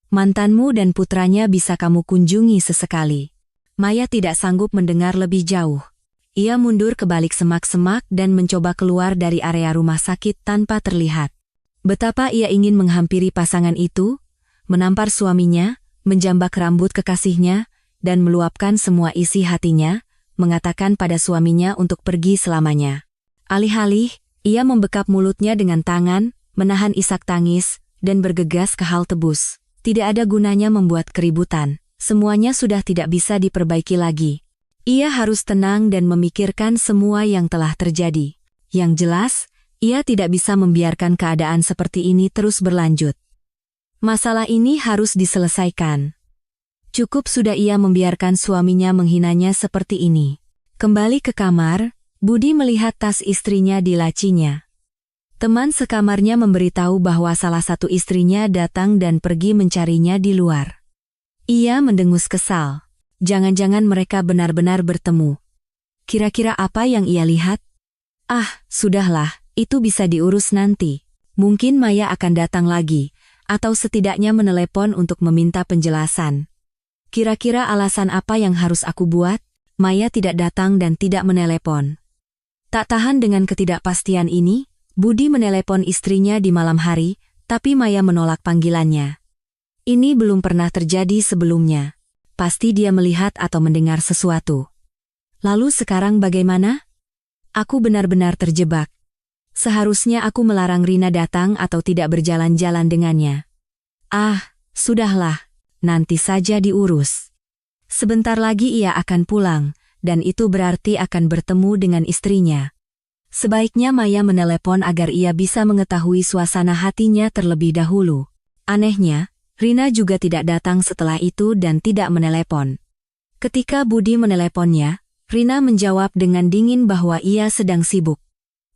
Mantanmu dan putranya bisa kamu kunjungi sesekali. Maya tidak sanggup mendengar lebih jauh. Ia mundur ke balik semak-semak dan mencoba keluar dari area rumah sakit tanpa terlihat. Betapa ia ingin menghampiri pasangan itu, menampar suaminya, menjambak rambut kekasihnya, dan meluapkan semua isi hatinya, mengatakan pada suaminya untuk pergi selamanya. Alih-alih, ia membekap mulutnya dengan tangan, menahan isak tangis, dan bergegas ke hal tebus. Tidak ada gunanya membuat keributan, semuanya sudah tidak bisa diperbaiki lagi. Ia harus tenang dan memikirkan semua yang telah terjadi. Yang jelas, ia tidak bisa membiarkan keadaan seperti ini terus berlanjut. Masalah ini harus diselesaikan. Cukup sudah ia membiarkan suaminya menghinanya seperti ini. Kembali ke kamar, Budi melihat tas istrinya di lacinya. Teman sekamarnya memberitahu bahwa salah satu istrinya datang dan pergi mencarinya di luar. Ia mendengus kesal. Jangan-jangan mereka benar-benar bertemu. Kira-kira apa yang ia lihat? Ah, sudahlah, itu bisa diurus nanti. Mungkin Maya akan datang lagi, atau setidaknya menelepon untuk meminta penjelasan. Kira-kira alasan apa yang harus aku buat? Maya tidak datang dan tidak menelepon. Tak tahan dengan ketidakpastian ini, Budi menelepon istrinya di malam hari, tapi Maya menolak panggilannya. Ini belum pernah terjadi sebelumnya. Pasti dia melihat atau mendengar sesuatu. Lalu sekarang bagaimana? Aku benar-benar terjebak. Seharusnya aku melarang Rina datang atau tidak berjalan-jalan dengannya. Sudahlah, nanti saja diurus. Sebentar lagi ia akan pulang, dan itu berarti akan bertemu dengan istrinya. Sebaiknya Maya menelepon agar ia bisa mengetahui suasana hatinya terlebih dahulu. Anehnya, Rina juga tidak datang setelah itu dan tidak menelepon. Ketika Budi meneleponnya, Rina menjawab dengan dingin bahwa ia sedang sibuk.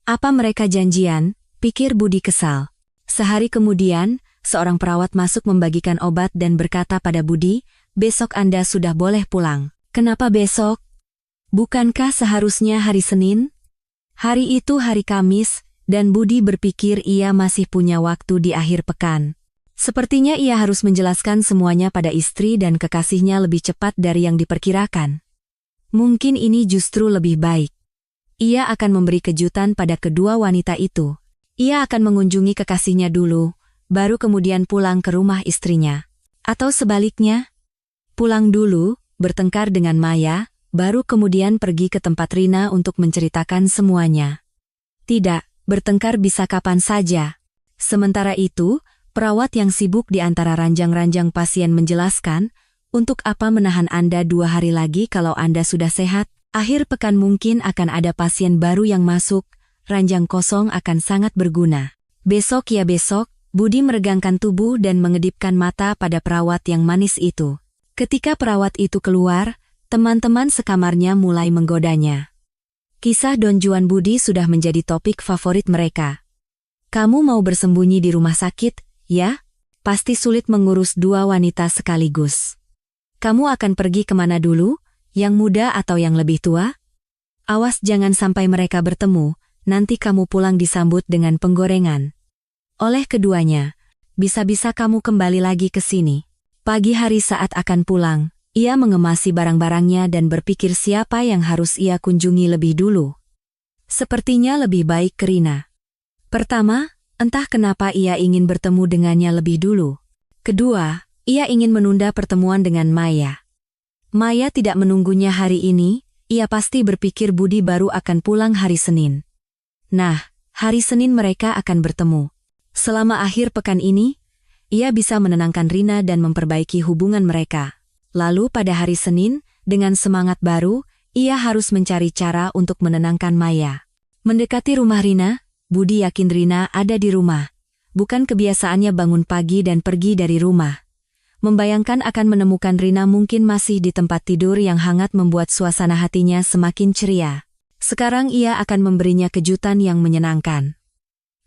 Apa mereka janjian? Pikir Budi kesal. Sehari kemudian, seorang perawat masuk membagikan obat dan berkata pada Budi, "Besok Anda sudah boleh pulang." "Kenapa besok? Bukankah seharusnya hari Senin?" Hari itu hari Kamis, dan Budi berpikir ia masih punya waktu di akhir pekan. Sepertinya ia harus menjelaskan semuanya pada istri dan kekasihnya lebih cepat dari yang diperkirakan. Mungkin ini justru lebih baik. Ia akan memberi kejutan pada kedua wanita itu. Ia akan mengunjungi kekasihnya dulu, baru kemudian pulang ke rumah istrinya. Atau sebaliknya, pulang dulu, bertengkar dengan Maya, baru kemudian pergi ke tempat Rina untuk menceritakan semuanya. Tidak, bertengkar bisa kapan saja. Sementara itu, perawat yang sibuk di antara ranjang-ranjang pasien menjelaskan, "Untuk apa menahan Anda 2 hari lagi kalau Anda sudah sehat? Akhir pekan mungkin akan ada pasien baru yang masuk, ranjang kosong akan sangat berguna." "Besok ya besok," Budi meregangkan tubuh dan mengedipkan mata pada perawat yang manis itu. Ketika perawat itu keluar, teman-teman sekamarnya mulai menggodanya. Kisah Don Juan Budi sudah menjadi topik favorit mereka. "Kamu mau bersembunyi di rumah sakit, ya? Pasti sulit mengurus 2 wanita sekaligus. Kamu akan pergi kemana dulu? Yang muda atau yang lebih tua? Awas jangan sampai mereka bertemu, nanti kamu pulang disambut dengan penggorengan. Oleh keduanya, bisa-bisa kamu kembali lagi ke sini." Pagi hari saat akan pulang, ia mengemasi barang-barangnya dan berpikir siapa yang harus ia kunjungi lebih dulu. Sepertinya lebih baik ke Rina. Pertama, entah kenapa ia ingin bertemu dengannya lebih dulu. Kedua, ia ingin menunda pertemuan dengan Maya. Maya tidak menunggunya hari ini, ia pasti berpikir Budi baru akan pulang hari Senin. Nah, hari Senin mereka akan bertemu. Selama akhir pekan ini, ia bisa menenangkan Rina dan memperbaiki hubungan mereka. Lalu pada hari Senin, dengan semangat baru, ia harus mencari cara untuk menenangkan Maya. Mendekati rumah Rina, Budi yakin Rina ada di rumah. Bukan kebiasaannya bangun pagi dan pergi dari rumah. Membayangkan akan menemukan Rina mungkin masih di tempat tidur yang hangat membuat suasana hatinya semakin ceria. Sekarang ia akan memberinya kejutan yang menyenangkan.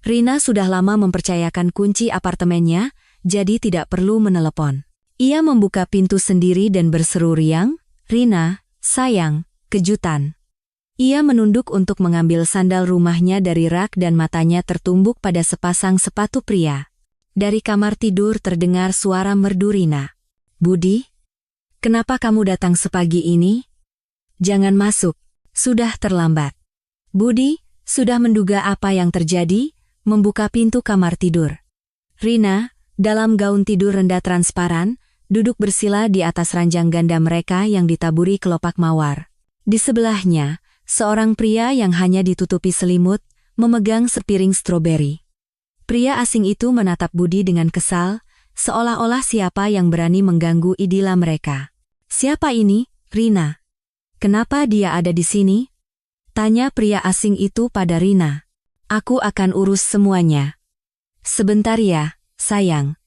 Rina sudah lama mempercayakan kunci apartemennya, jadi tidak perlu menelepon. Ia membuka pintu sendiri dan berseru riang, "Rina, sayang, kejutan." Ia menunduk untuk mengambil sandal rumahnya dari rak dan matanya tertumbuk pada sepasang sepatu pria. Dari kamar tidur terdengar suara merdu Rina. "Budi, kenapa kamu datang sepagi ini? Jangan masuk, sudah terlambat." Budi, sudah menduga apa yang terjadi, membuka pintu kamar tidur. Rina, dalam gaun tidur rendah transparan, duduk bersila di atas ranjang ganda mereka yang ditaburi kelopak mawar. Di sebelahnya, seorang pria yang hanya ditutupi selimut, memegang sepiring stroberi. Pria asing itu menatap Budi dengan kesal, seolah-olah siapa yang berani mengganggu idilah mereka. "Siapa ini, Rina? Kenapa dia ada di sini?" tanya pria asing itu pada Rina. "Aku akan urus semuanya." "Sebentar ya, sayang."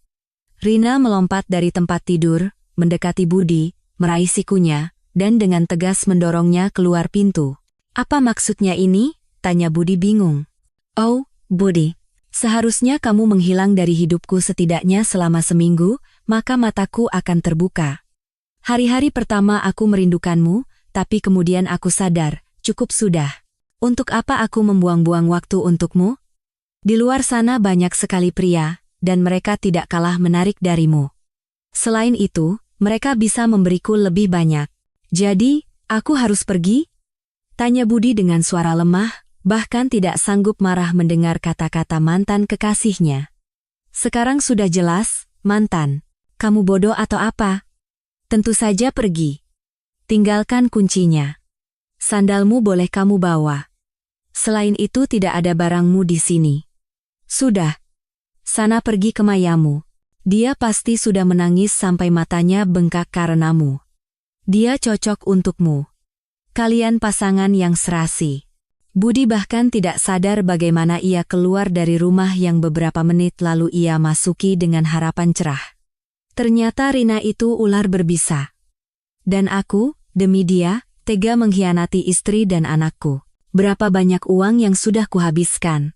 Rina melompat dari tempat tidur, mendekati Budi, meraih sikunya, dan dengan tegas mendorongnya keluar pintu. "Apa maksudnya ini?" tanya Budi bingung. "Oh, Budi. Seharusnya kamu menghilang dari hidupku setidaknya selama seminggu, maka mataku akan terbuka. Hari-hari pertama aku merindukanmu, tapi kemudian aku sadar, cukup sudah. Untuk apa aku membuang-buang waktu untukmu? Di luar sana banyak sekali pria, dan mereka tidak kalah menarik darimu. Selain itu, mereka bisa memberiku lebih banyak. Jadi, aku harus pergi?" tanya Budi dengan suara lemah, bahkan tidak sanggup marah mendengar kata-kata mantan kekasihnya. "Sekarang sudah jelas, mantan. Kamu bodoh atau apa? Tentu saja pergi. Tinggalkan kuncinya." Sandalmu boleh kamu bawa. Selain itu tidak ada barangmu di sini. Sudah. Sana pergi ke Mayamu. Dia pasti sudah menangis sampai matanya bengkak karenamu. Dia cocok untukmu. Kalian pasangan yang serasi. Budi bahkan tidak sadar bagaimana ia keluar dari rumah yang beberapa menit lalu ia masuki dengan harapan cerah. Ternyata Rina itu ular berbisa. Dan aku, demi dia, tega mengkhianati istri dan anakku. Berapa banyak uang yang sudah kuhabiskan.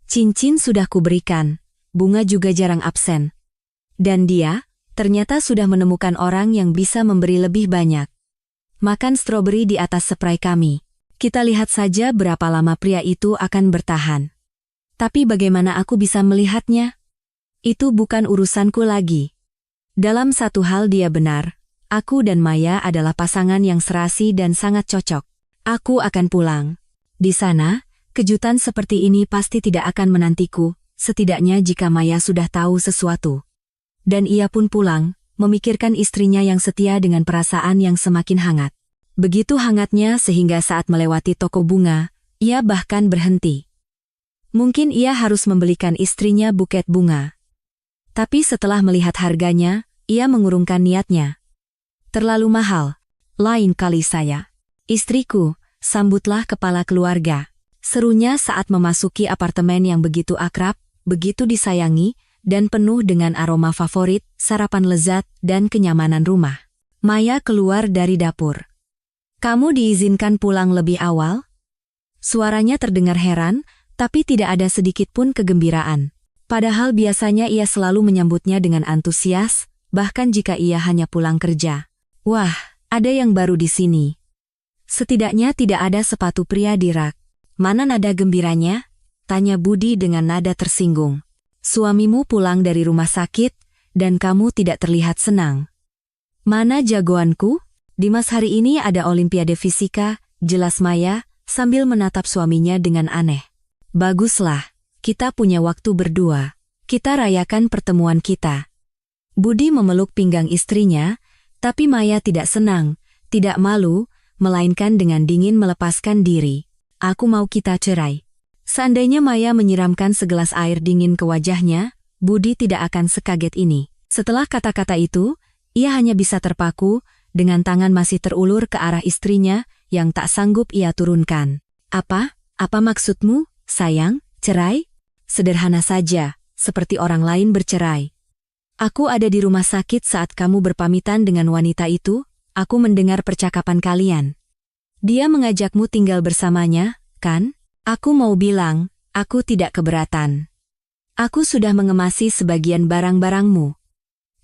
Cincin sudah kuberikan, bunga juga jarang absen. Dan dia, ternyata sudah menemukan orang yang bisa memberi lebih banyak. Makan stroberi di atas spray kami. Kita lihat saja berapa lama pria itu akan bertahan. Tapi bagaimana aku bisa melihatnya? Itu bukan urusanku lagi. Dalam satu hal dia benar, aku dan Maya adalah pasangan yang serasi dan sangat cocok. Aku akan pulang. Di sana, kejutan seperti ini pasti tidak akan menantiku, setidaknya jika Maya sudah tahu sesuatu. Dan ia pun pulang, memikirkan istrinya yang setia dengan perasaan yang semakin hangat. Begitu hangatnya sehingga saat melewati toko bunga, ia bahkan berhenti. Mungkin ia harus membelikan istrinya buket bunga. Tapi setelah melihat harganya, ia mengurungkan niatnya. Terlalu mahal. Lain kali saya. Istriku, sambutlah kepala keluarga. Serunya saat memasuki apartemen yang begitu akrab, begitu disayangi, dan penuh dengan aroma favorit, sarapan lezat, dan kenyamanan rumah. Maya keluar dari dapur. Kamu diizinkan pulang lebih awal? Suaranya terdengar heran, tapi tidak ada sedikit pun kegembiraan. Padahal biasanya ia selalu menyambutnya dengan antusias, bahkan jika ia hanya pulang kerja. Wah, ada yang baru di sini. Setidaknya tidak ada sepatu pria di rak. Mana nada gembiranya? Tanya Budi dengan nada tersinggung. Suamimu pulang dari rumah sakit, dan kamu tidak terlihat senang. Mana jagoanku? Dimas hari ini ada Olimpiade Fisika, jelas Maya, sambil menatap suaminya dengan aneh. Baguslah, kita punya waktu berdua. Kita rayakan pertemuan kita. Budi memeluk pinggang istrinya, tapi Maya tidak senang, tidak malu, melainkan dengan dingin melepaskan diri. Aku mau kita cerai. Seandainya Maya menyiramkan segelas air dingin ke wajahnya, Budi tidak akan sekaget ini. Setelah kata-kata itu, ia hanya bisa terpaku, dengan tangan masih terulur ke arah istrinya, yang tak sanggup ia turunkan. Apa maksudmu, sayang, cerai? Sederhana saja, seperti orang lain bercerai. Aku ada di rumah sakit saat kamu berpamitan dengan wanita itu, aku mendengar percakapan kalian. Dia mengajakmu tinggal bersamanya, kan? Aku mau bilang, aku tidak keberatan. Aku sudah mengemasi sebagian barang-barangmu.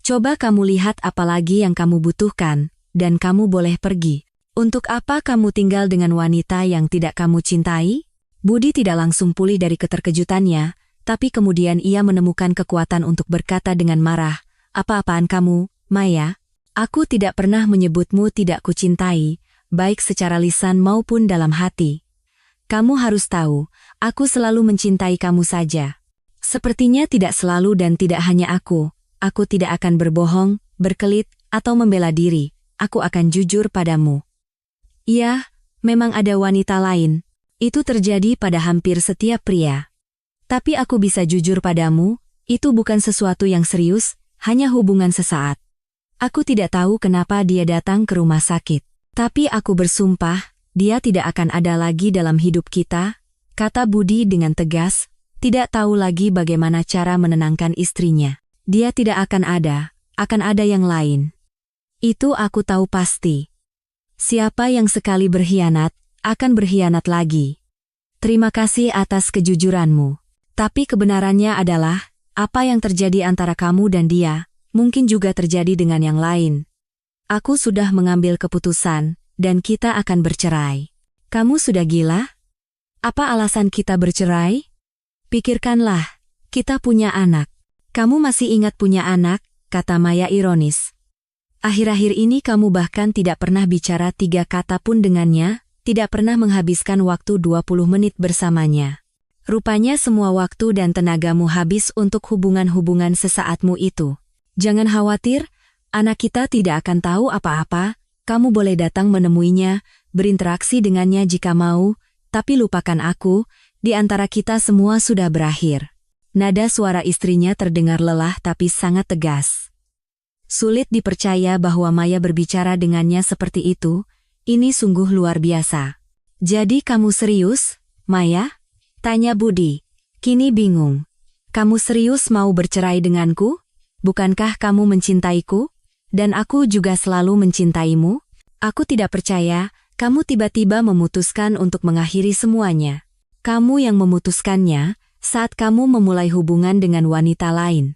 Coba kamu lihat apa lagi yang kamu butuhkan, dan kamu boleh pergi. Untuk apa kamu tinggal dengan wanita yang tidak kamu cintai? Budi tidak langsung pulih dari keterkejutannya, tapi kemudian ia menemukan kekuatan untuk berkata dengan marah, apa-apaan kamu, Maya? Aku tidak pernah menyebutmu tidak kucintai, baik secara lisan maupun dalam hati. Kamu harus tahu, aku selalu mencintai kamu saja. Sepertinya tidak selalu dan tidak hanya aku tidak akan berbohong, berkelit, atau membela diri. Aku akan jujur padamu. Iya, memang ada wanita lain. Itu terjadi pada hampir setiap pria. Tapi aku bisa jujur padamu, itu bukan sesuatu yang serius, hanya hubungan sesaat. Aku tidak tahu kenapa dia datang ke rumah sakit. Tapi aku bersumpah, dia tidak akan ada lagi dalam hidup kita, kata Budi dengan tegas, tidak tahu lagi bagaimana cara menenangkan istrinya. Dia tidak akan ada yang lain. Itu aku tahu pasti. Siapa yang sekali berkhianat, akan berkhianat lagi. Terima kasih atas kejujuranmu. Tapi kebenarannya adalah, apa yang terjadi antara kamu dan dia, mungkin juga terjadi dengan yang lain. Aku sudah mengambil keputusan, dan kita akan bercerai. Kamu sudah gila? Apa alasan kita bercerai? Pikirkanlah, kita punya anak. Kamu masih ingat punya anak, kata Maya ironis. Akhir-akhir ini kamu bahkan tidak pernah bicara 3 kata pun dengannya, tidak pernah menghabiskan waktu 20 menit bersamanya. Rupanya semua waktu dan tenagamu habis untuk hubungan-hubungan sesaatmu itu. Jangan khawatir, anak kita tidak akan tahu apa-apa, kamu boleh datang menemuinya, berinteraksi dengannya jika mau, tapi lupakan aku, di antara kita semua sudah berakhir. Nada suara istrinya terdengar lelah tapi sangat tegas. Sulit dipercaya bahwa Maya berbicara dengannya seperti itu, ini sungguh luar biasa. Jadi kamu serius, Maya? Tanya Budi. Kini bingung. Kamu serius mau bercerai denganku? Bukankah kamu mencintaiku? Dan aku juga selalu mencintaimu? Aku tidak percaya, kamu tiba-tiba memutuskan untuk mengakhiri semuanya. Kamu yang memutuskannya saat kamu memulai hubungan dengan wanita lain.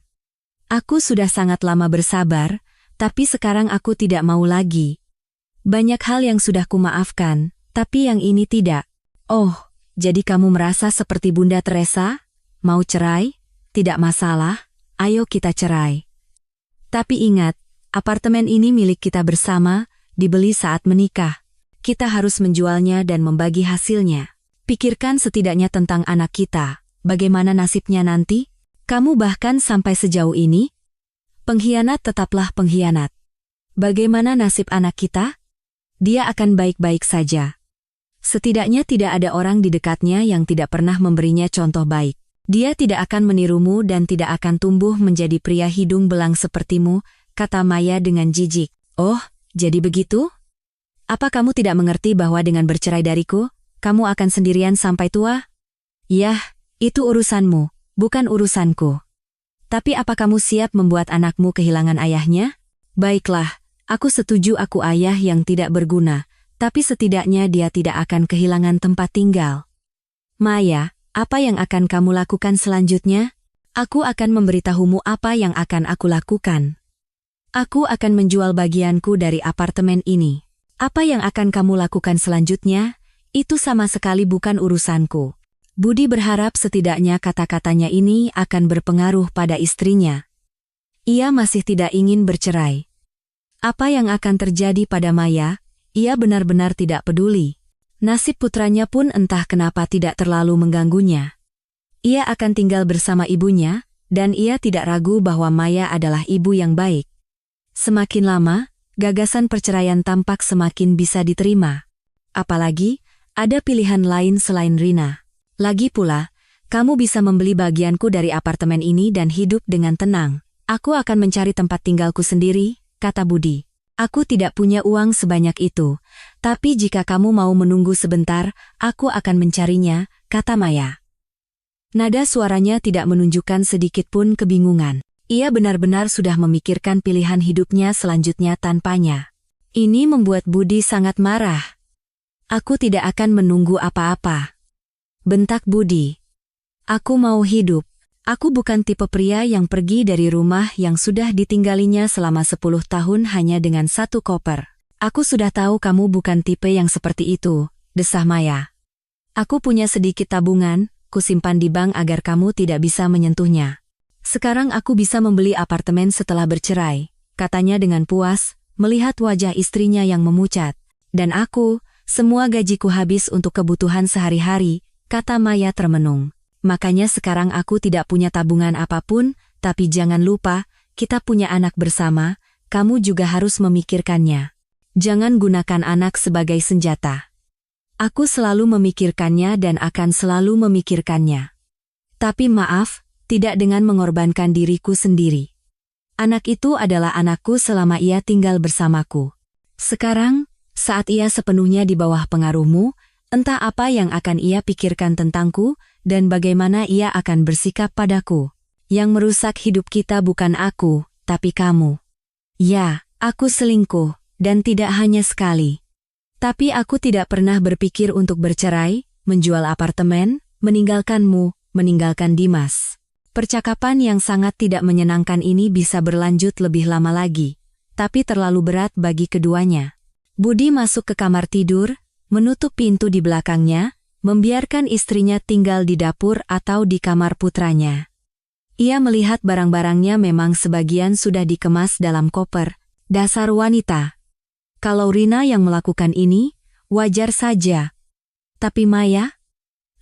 Aku sudah sangat lama bersabar, tapi sekarang aku tidak mau lagi. Banyak hal yang sudah kumaafkan, tapi yang ini tidak. Oh, jadi kamu merasa seperti Bunda Teresa? Mau cerai? Tidak masalah, ayo kita cerai. Tapi ingat, apartemen ini milik kita bersama, dibeli saat menikah. Kita harus menjualnya dan membagi hasilnya. Pikirkan setidaknya tentang anak kita, bagaimana nasibnya nanti? Kamu bahkan sampai sejauh ini? Pengkhianat tetaplah pengkhianat. Bagaimana nasib anak kita? Dia akan baik-baik saja. Setidaknya tidak ada orang di dekatnya yang tidak pernah memberinya contoh baik. Dia tidak akan menirumu dan tidak akan tumbuh menjadi pria hidung belang sepertimu, kata Maya dengan jijik. Oh, jadi begitu? Apa kamu tidak mengerti bahwa dengan bercerai dariku, kamu akan sendirian sampai tua? Yah, itu urusanmu, bukan urusanku. Tapi apa kamu siap membuat anakmu kehilangan ayahnya? Baiklah, aku setuju aku ayah yang tidak berguna, tapi setidaknya dia tidak akan kehilangan tempat tinggal. Maya, apa yang akan kamu lakukan selanjutnya? Aku akan memberitahumu apa yang akan aku lakukan. Aku akan menjual bagianku dari apartemen ini. Apa yang akan kamu lakukan selanjutnya? Itu sama sekali bukan urusanku. Budi berharap setidaknya kata-katanya ini akan berpengaruh pada istrinya. Ia masih tidak ingin bercerai. Apa yang akan terjadi pada Maya, ia benar-benar tidak peduli. Nasib putranya pun entah kenapa tidak terlalu mengganggunya. Ia akan tinggal bersama ibunya, dan ia tidak ragu bahwa Maya adalah ibu yang baik. Semakin lama, gagasan perceraian tampak semakin bisa diterima. Apalagi, ada pilihan lain selain Rina. Lagi pula, kamu bisa membeli bagianku dari apartemen ini dan hidup dengan tenang. Aku akan mencari tempat tinggalku sendiri, kata Budi. Aku tidak punya uang sebanyak itu, tapi jika kamu mau menunggu sebentar, aku akan mencarinya, kata Maya. Nada suaranya tidak menunjukkan sedikit pun kebingungan. Ia benar-benar sudah memikirkan pilihan hidupnya selanjutnya tanpanya. Ini membuat Budi sangat marah. Aku tidak akan menunggu apa-apa. Bentak Budi. Aku mau hidup. Aku bukan tipe pria yang pergi dari rumah yang sudah ditinggalinya selama 10 tahun hanya dengan satu koper. Aku sudah tahu kamu bukan tipe yang seperti itu, desah Maya. Aku punya sedikit tabungan, kusimpan di bank agar kamu tidak bisa menyentuhnya. Sekarang aku bisa membeli apartemen setelah bercerai, katanya dengan puas, melihat wajah istrinya yang memucat. Dan aku, semua gajiku habis untuk kebutuhan sehari-hari, kata Maya termenung. Makanya sekarang aku tidak punya tabungan apapun, tapi jangan lupa, kita punya anak bersama, kamu juga harus memikirkannya. Jangan gunakan anak sebagai senjata. Aku selalu memikirkannya dan akan selalu memikirkannya. Tapi maaf, tidak dengan mengorbankan diriku sendiri. Anak itu adalah anakku selama ia tinggal bersamaku. Sekarang, saat ia sepenuhnya di bawah pengaruhmu, entah apa yang akan ia pikirkan tentangku, dan bagaimana ia akan bersikap padaku. Yang merusak hidup kita bukan aku, tapi kamu. Ya, aku selingkuh, dan tidak hanya sekali. Tapi aku tidak pernah berpikir untuk bercerai, menjual apartemen, meninggalkanmu, meninggalkan Dimas. Percakapan yang sangat tidak menyenangkan ini bisa berlanjut lebih lama lagi, tapi terlalu berat bagi keduanya. Budi masuk ke kamar tidur, menutup pintu di belakangnya, membiarkan istrinya tinggal di dapur atau di kamar putranya. Ia melihat barang-barangnya memang sebagian sudah dikemas dalam koper. Dasar wanita. Kalau Rina yang melakukan ini, wajar saja. Tapi Maya?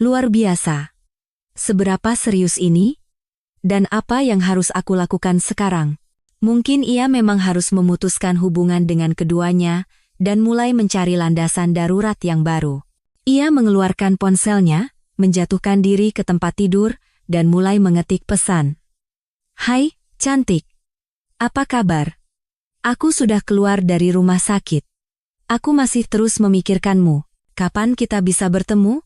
Luar biasa. Seberapa serius ini? Dan apa yang harus aku lakukan sekarang? Mungkin ia memang harus memutuskan hubungan dengan keduanya, dan mulai mencari landasan darurat yang baru. Ia mengeluarkan ponselnya, menjatuhkan diri ke tempat tidur, dan mulai mengetik pesan. "Hai, cantik. Apa kabar? Aku sudah keluar dari rumah sakit. Aku masih terus memikirkanmu. Kapan kita bisa bertemu?"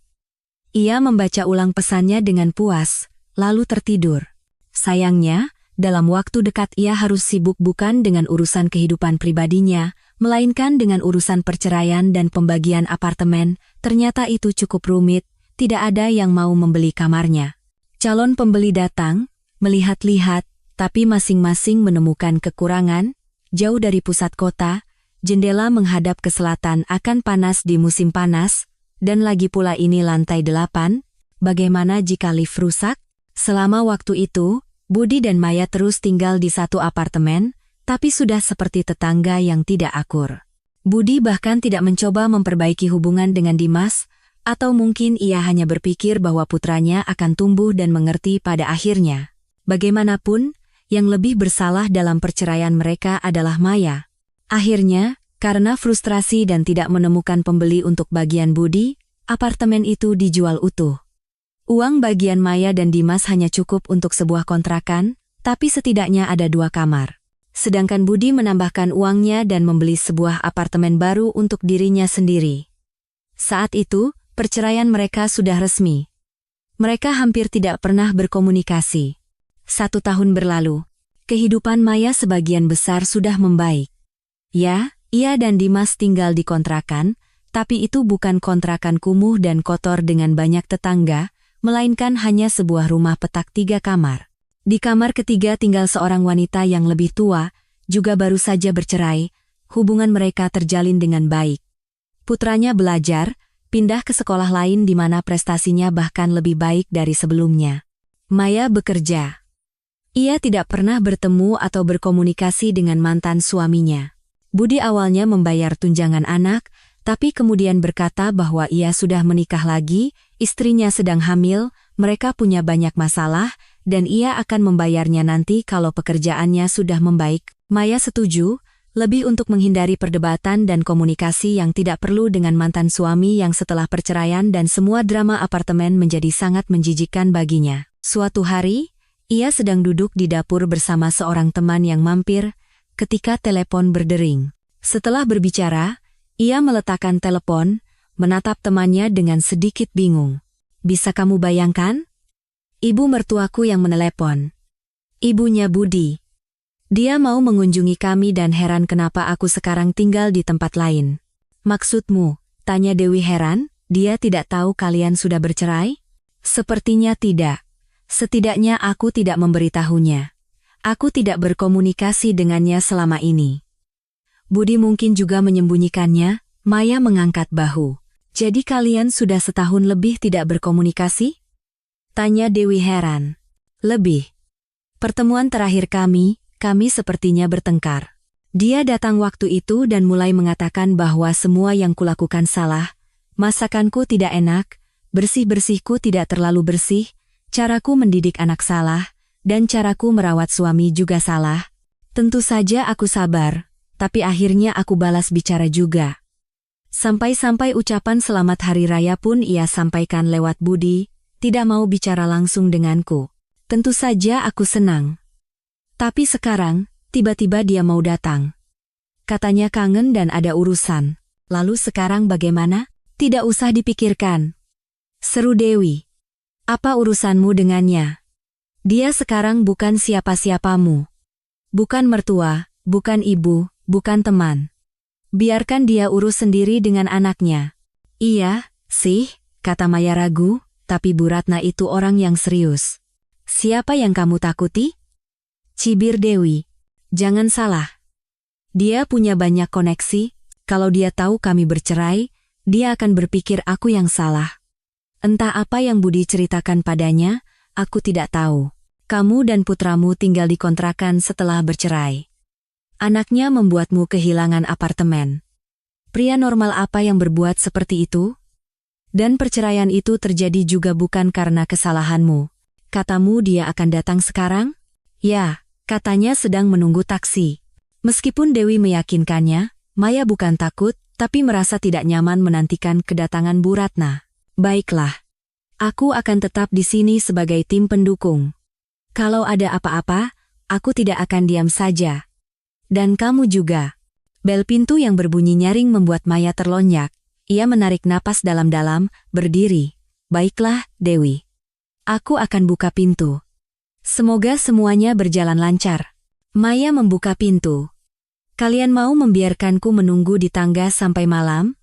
Ia membaca ulang pesannya dengan puas, lalu tertidur. Sayangnya, dalam waktu dekat ia harus sibuk bukan dengan urusan kehidupan pribadinya, melainkan dengan urusan perceraian dan pembagian apartemen. Ternyata itu cukup rumit, tidak ada yang mau membeli kamarnya. Calon pembeli datang, melihat-lihat, tapi masing-masing menemukan kekurangan. Jauh dari pusat kota, jendela menghadap ke selatan akan panas di musim panas, dan lagi pula ini lantai 8, bagaimana jika lift rusak? Selama waktu itu, Budi dan Maya terus tinggal di satu apartemen, tapi sudah seperti tetangga yang tidak akur. Budi bahkan tidak mencoba memperbaiki hubungan dengan Dimas, atau mungkin ia hanya berpikir bahwa putranya akan tumbuh dan mengerti pada akhirnya. Bagaimanapun, yang lebih bersalah dalam perceraian mereka adalah Maya. Akhirnya, karena frustrasi dan tidak menemukan pembeli untuk bagian Budi, apartemen itu dijual utuh. Uang bagian Maya dan Dimas hanya cukup untuk sebuah kontrakan, tapi setidaknya ada 2 kamar. Sedangkan Budi menambahkan uangnya dan membeli sebuah apartemen baru untuk dirinya sendiri. Saat itu, perceraian mereka sudah resmi. Mereka hampir tidak pernah berkomunikasi. 1 tahun berlalu, kehidupan Maya sebagian besar sudah membaik. Ya, ia dan Dimas tinggal di kontrakan, tapi itu bukan kontrakan kumuh dan kotor dengan banyak tetangga, melainkan hanya sebuah rumah petak 3 kamar. Di kamar ketiga tinggal seorang wanita yang lebih tua, juga baru saja bercerai. Hubungan mereka terjalin dengan baik. Putranya belajar, pindah ke sekolah lain di mana prestasinya bahkan lebih baik dari sebelumnya. Maya bekerja. Ia tidak pernah bertemu atau berkomunikasi dengan mantan suaminya. Budi awalnya membayar tunjangan anak, tapi kemudian berkata bahwa ia sudah menikah lagi, istrinya sedang hamil, mereka punya banyak masalah, dan ia akan membayarnya nanti kalau pekerjaannya sudah membaik. Maya setuju, lebih untuk menghindari perdebatan dan komunikasi yang tidak perlu dengan mantan suami yang setelah perceraian dan semua drama apartemen menjadi sangat menjijikkan baginya. Suatu hari, ia sedang duduk di dapur bersama seorang teman yang mampir, ketika telepon berdering. Setelah berbicara, ia meletakkan telepon, menatap temannya dengan sedikit bingung. "Bisa kamu bayangkan? Ibu mertuaku yang menelepon. Ibunya Budi. Dia mau mengunjungi kami dan heran kenapa aku sekarang tinggal di tempat lain." "Maksudmu?" tanya Dewi heran, "dia tidak tahu kalian sudah bercerai?" "Sepertinya tidak. Setidaknya aku tidak memberitahunya. Aku tidak berkomunikasi dengannya selama ini." "Budi mungkin juga menyembunyikannya." Maya mengangkat bahu. "Jadi kalian sudah setahun lebih tidak berkomunikasi?" tanya Dewi heran. "Lebih. Pertemuan terakhir kami sepertinya bertengkar. Dia datang waktu itu dan mulai mengatakan bahwa semua yang kulakukan salah, masakanku tidak enak, bersih-bersihku tidak terlalu bersih, caraku mendidik anak salah, dan caraku merawat suami juga salah. Tentu saja aku sabar, tapi akhirnya aku balas bicara juga. Sampai-sampai ucapan selamat hari raya pun ia sampaikan lewat Budi, tidak mau bicara langsung denganku. Tentu saja aku senang. Tapi sekarang, tiba-tiba dia mau datang. Katanya kangen dan ada urusan. Lalu sekarang bagaimana? Tidak usah dipikirkan," seru Dewi. "Apa urusanmu dengannya? Dia sekarang bukan siapa-siapamu. Bukan mertua, bukan ibu, bukan teman. Biarkan dia urus sendiri dengan anaknya." "Iya, sih," kata Maya ragu, "tapi Bu Ratna itu orang yang serius." "Siapa yang kamu takuti?" cibir Dewi. "Jangan salah. Dia punya banyak koneksi, kalau dia tahu kami bercerai, dia akan berpikir aku yang salah. Entah apa yang Budi ceritakan padanya, aku tidak tahu. Kamu dan putramu tinggal di kontrakan setelah bercerai. Anaknya membuatmu kehilangan apartemen. Pria normal apa yang berbuat seperti itu? Dan perceraian itu terjadi juga bukan karena kesalahanmu. Katamu dia akan datang sekarang?" "Ya, katanya sedang menunggu taksi." Meskipun Dewi meyakinkannya, Maya bukan takut, tapi merasa tidak nyaman menantikan kedatangan Bu Ratna. Baiklah. Aku akan tetap di sini sebagai tim pendukung. Kalau ada apa-apa, aku tidak akan diam saja. Dan kamu juga. Bel pintu yang berbunyi nyaring membuat Maya terlonjak. Ia menarik napas dalam-dalam, berdiri. Baiklah, Dewi. Aku akan buka pintu. Semoga semuanya berjalan lancar. Maya membuka pintu. Kalian mau membiarkanku menunggu di tangga sampai malam?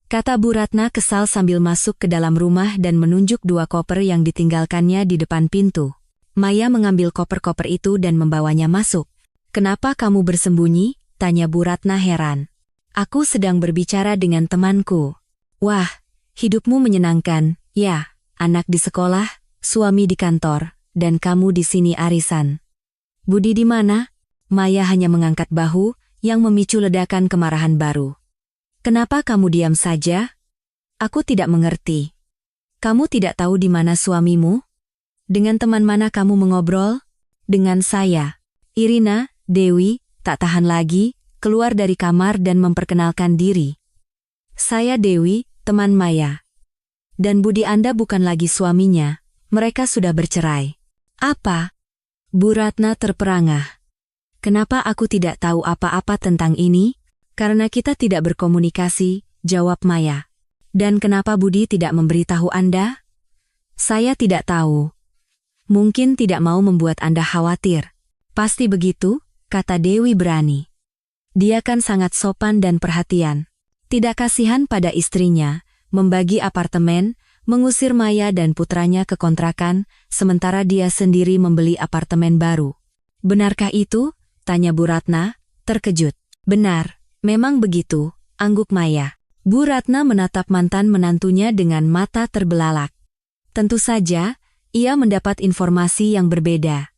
Kata Bu Ratna kesal sambil masuk ke dalam rumah dan menunjuk 2 koper yang ditinggalkannya di depan pintu. Maya mengambil koper-koper itu dan membawanya masuk. Kenapa kamu bersembunyi? Tanya Bu Ratna heran. Aku sedang berbicara dengan temanku. Wah, hidupmu menyenangkan, ya. Anak di sekolah, suami di kantor, dan kamu di sini arisan. Budi di mana? Maya hanya mengangkat bahu, yang memicu ledakan kemarahan baru. Kenapa kamu diam saja? Aku tidak mengerti. Kamu tidak tahu di mana suamimu? Dengan teman mana kamu mengobrol? Dengan saya. Irina, Dewi, tak tahan lagi, keluar dari kamar dan memperkenalkan diri. Saya Dewi, teman Maya. Dan Budi Anda bukan lagi suaminya, mereka sudah bercerai. Apa? Bu Ratna terperangah. Kenapa aku tidak tahu apa-apa tentang ini? Karena kita tidak berkomunikasi, jawab Maya. Dan kenapa Budi tidak memberitahu Anda? Saya tidak tahu. Mungkin tidak mau membuat Anda khawatir. Pasti begitu, kata Dewi berani. Dia kan sangat sopan dan perhatian. Tidak kasihan pada istrinya, membagi apartemen, mengusir Maya dan putranya ke kontrakan, sementara dia sendiri membeli apartemen baru. Benarkah itu? Tanya Bu Ratna, terkejut. Benar, memang begitu, angguk Maya. Bu Ratna menatap mantan menantunya dengan mata terbelalak. Tentu saja, ia mendapat informasi yang berbeda.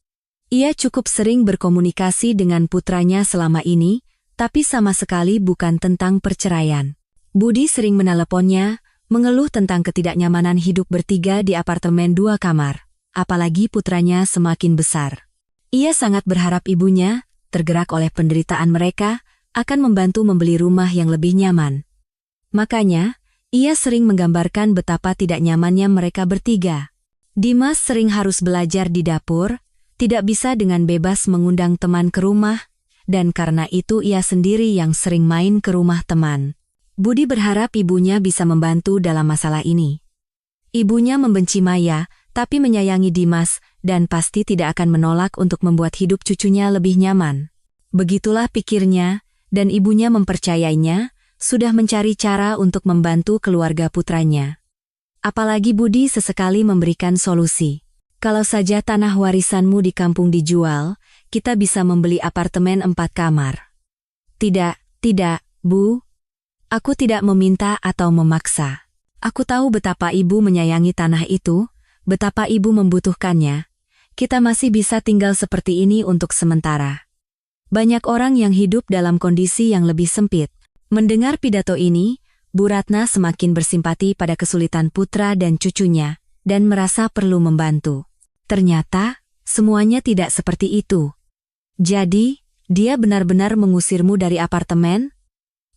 Ia cukup sering berkomunikasi dengan putranya selama ini, tapi sama sekali bukan tentang perceraian. Budi sering meneleponnya, mengeluh tentang ketidaknyamanan hidup bertiga di apartemen 2 kamar. Apalagi putranya semakin besar. Ia sangat berharap ibunya, tergerak oleh penderitaan mereka, akan membantu membeli rumah yang lebih nyaman. Makanya, ia sering menggambarkan betapa tidak nyamannya mereka bertiga. Dimas sering harus belajar di dapur, tidak bisa dengan bebas mengundang teman ke rumah, dan karena itu ia sendiri yang sering main ke rumah teman. Budi berharap ibunya bisa membantu dalam masalah ini. Ibunya membenci Maya, tapi menyayangi Dimas, dan pasti tidak akan menolak untuk membuat hidup cucunya lebih nyaman. Begitulah pikirnya, dan ibunya mempercayainya, sudah mencari cara untuk membantu keluarga putranya. Apalagi Budi sesekali memberikan solusi. Kalau saja tanah warisanmu di kampung dijual, kita bisa membeli apartemen 4 kamar. Tidak, Bu. Aku tidak meminta atau memaksa. Aku tahu betapa ibu menyayangi tanah itu, betapa ibu membutuhkannya. Kita masih bisa tinggal seperti ini untuk sementara. Banyak orang yang hidup dalam kondisi yang lebih sempit. Mendengar pidato ini, Bu Ratna semakin bersimpati pada kesulitan putra dan cucunya, dan merasa perlu membantu. Ternyata, semuanya tidak seperti itu. Jadi, dia benar-benar mengusirmu dari apartemen?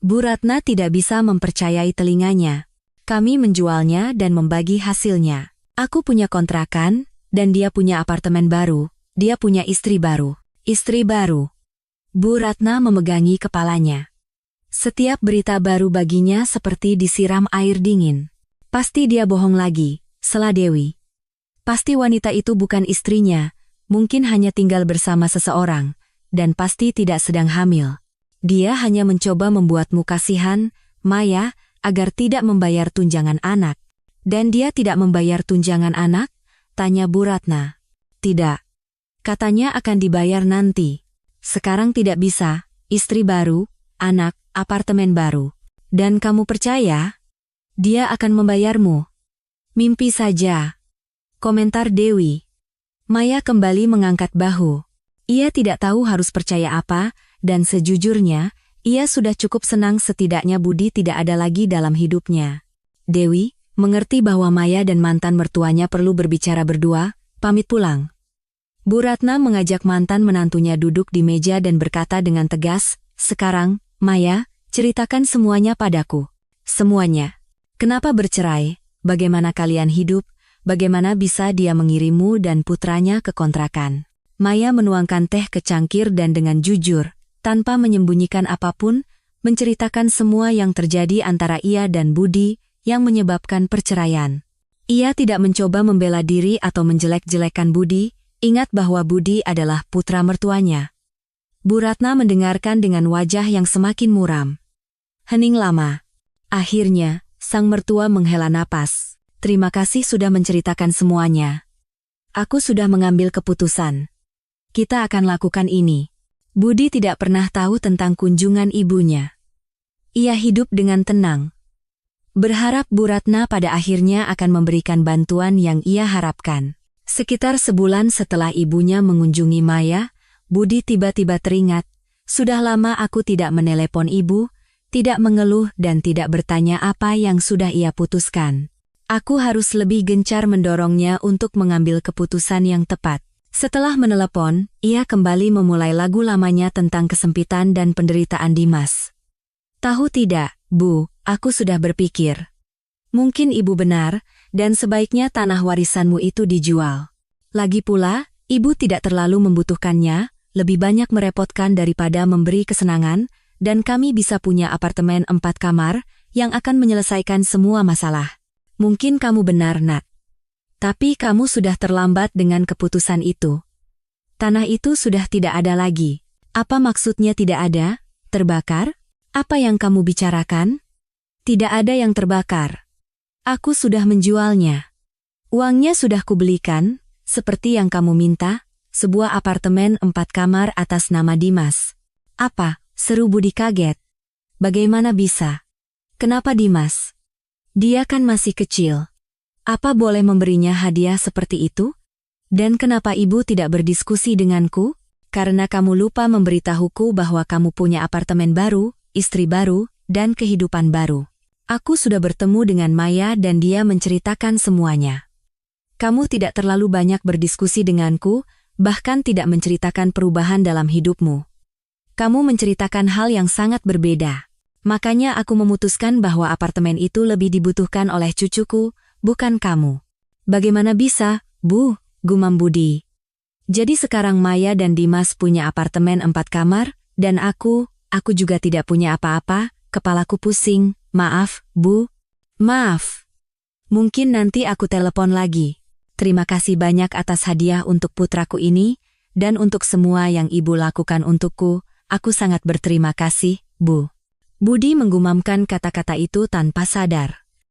Bu Ratna tidak bisa mempercayai telinganya. Kami menjualnya dan membagi hasilnya. Aku punya kontrakan, dan dia punya apartemen baru. Dia punya istri baru. Istri baru. Bu Ratna memegangi kepalanya. Setiap berita baru baginya seperti disiram air dingin. Pasti dia bohong lagi, sela Dewi. Pasti wanita itu bukan istrinya, mungkin hanya tinggal bersama seseorang, dan pasti tidak sedang hamil. Dia hanya mencoba membuatmu kasihan, Maya, agar tidak membayar tunjangan anak. Dan dia tidak membayar tunjangan anak? Tanya Bu Ratna. Tidak. Katanya akan dibayar nanti. Sekarang tidak bisa, istri baru, anak, apartemen baru. Dan kamu percaya? Dia akan membayarmu. Mimpi saja. Komentar Dewi. Maya kembali mengangkat bahu. Ia tidak tahu harus percaya apa, dan sejujurnya, ia sudah cukup senang setidaknya Budi tidak ada lagi dalam hidupnya. Dewi mengerti bahwa Maya dan mantan mertuanya perlu berbicara berdua, pamit pulang. Bu Ratna mengajak mantan menantunya duduk di meja dan berkata dengan tegas, "Sekarang, Maya, Ceritakan semuanya padaku. Semuanya. Kenapa bercerai? Bagaimana kalian hidup? Bagaimana bisa dia mengirimu dan putranya ke kontrakan? Maya menuangkan teh ke cangkir dan dengan jujur, tanpa menyembunyikan apapun, menceritakan semua yang terjadi antara ia dan Budi yang menyebabkan perceraian. Ia tidak mencoba membela diri atau menjelek-jelekan Budi, ingat bahwa Budi adalah putra mertuanya. Bu Ratna mendengarkan dengan wajah yang semakin muram. Hening lama. Akhirnya, sang mertua menghela napas. Terima kasih sudah menceritakan semuanya. Aku sudah mengambil keputusan. Kita akan lakukan ini. Budi tidak pernah tahu tentang kunjungan ibunya. Ia hidup dengan tenang. Berharap Bu Ratna pada akhirnya akan memberikan bantuan yang ia harapkan. Sekitar sebulan setelah ibunya mengunjungi Maya, Budi tiba-tiba teringat, sudah lama aku tidak menelepon ibu, tidak mengeluh dan tidak bertanya apa yang sudah ia putuskan. Aku harus lebih gencar mendorongnya untuk mengambil keputusan yang tepat. Setelah menelepon, ia kembali memulai lagu lamanya tentang kesempitan dan penderitaan Dimas. Tahu tidak, Bu, aku sudah berpikir. Mungkin ibu benar, dan sebaiknya tanah warisanmu itu dijual. Lagi pula, ibu tidak terlalu membutuhkannya, lebih banyak merepotkan daripada memberi kesenangan, dan kami bisa punya apartemen 4 kamar, yang akan menyelesaikan semua masalah. Mungkin kamu benar, Nat. Tapi kamu sudah terlambat dengan keputusan itu. Tanah itu sudah tidak ada lagi. Apa maksudnya tidak ada? Terbakar? Apa yang kamu bicarakan? Tidak ada yang terbakar. Aku sudah menjualnya. Uangnya sudah kubelikan, seperti yang kamu minta, sebuah apartemen 4 kamar atas nama Dimas. Apa? Seru Budi kaget. Bagaimana bisa? Kenapa Dimas? Dia kan masih kecil. Apa boleh memberinya hadiah seperti itu? Dan kenapa ibu tidak berdiskusi denganku? Karena kamu lupa memberitahuku bahwa kamu punya apartemen baru, istri baru, dan kehidupan baru. Aku sudah bertemu dengan Maya dan dia menceritakan semuanya. Kamu tidak terlalu banyak berdiskusi denganku, bahkan tidak menceritakan perubahan dalam hidupmu. Kamu menceritakan hal yang sangat berbeda. Makanya aku memutuskan bahwa apartemen itu lebih dibutuhkan oleh cucuku, bukan kamu. Bagaimana bisa, Bu? Gumam Budi. Jadi sekarang Maya dan Dimas punya apartemen 4 kamar, dan aku juga tidak punya apa-apa, kepalaku pusing. Maaf, Bu. Maaf. Mungkin nanti aku telepon lagi. Terima kasih banyak atas hadiah untuk putraku ini, dan untuk semua yang ibu lakukan untukku, aku sangat berterima kasih, Bu. Budi menggumamkan kata-kata itu tanpa sadar.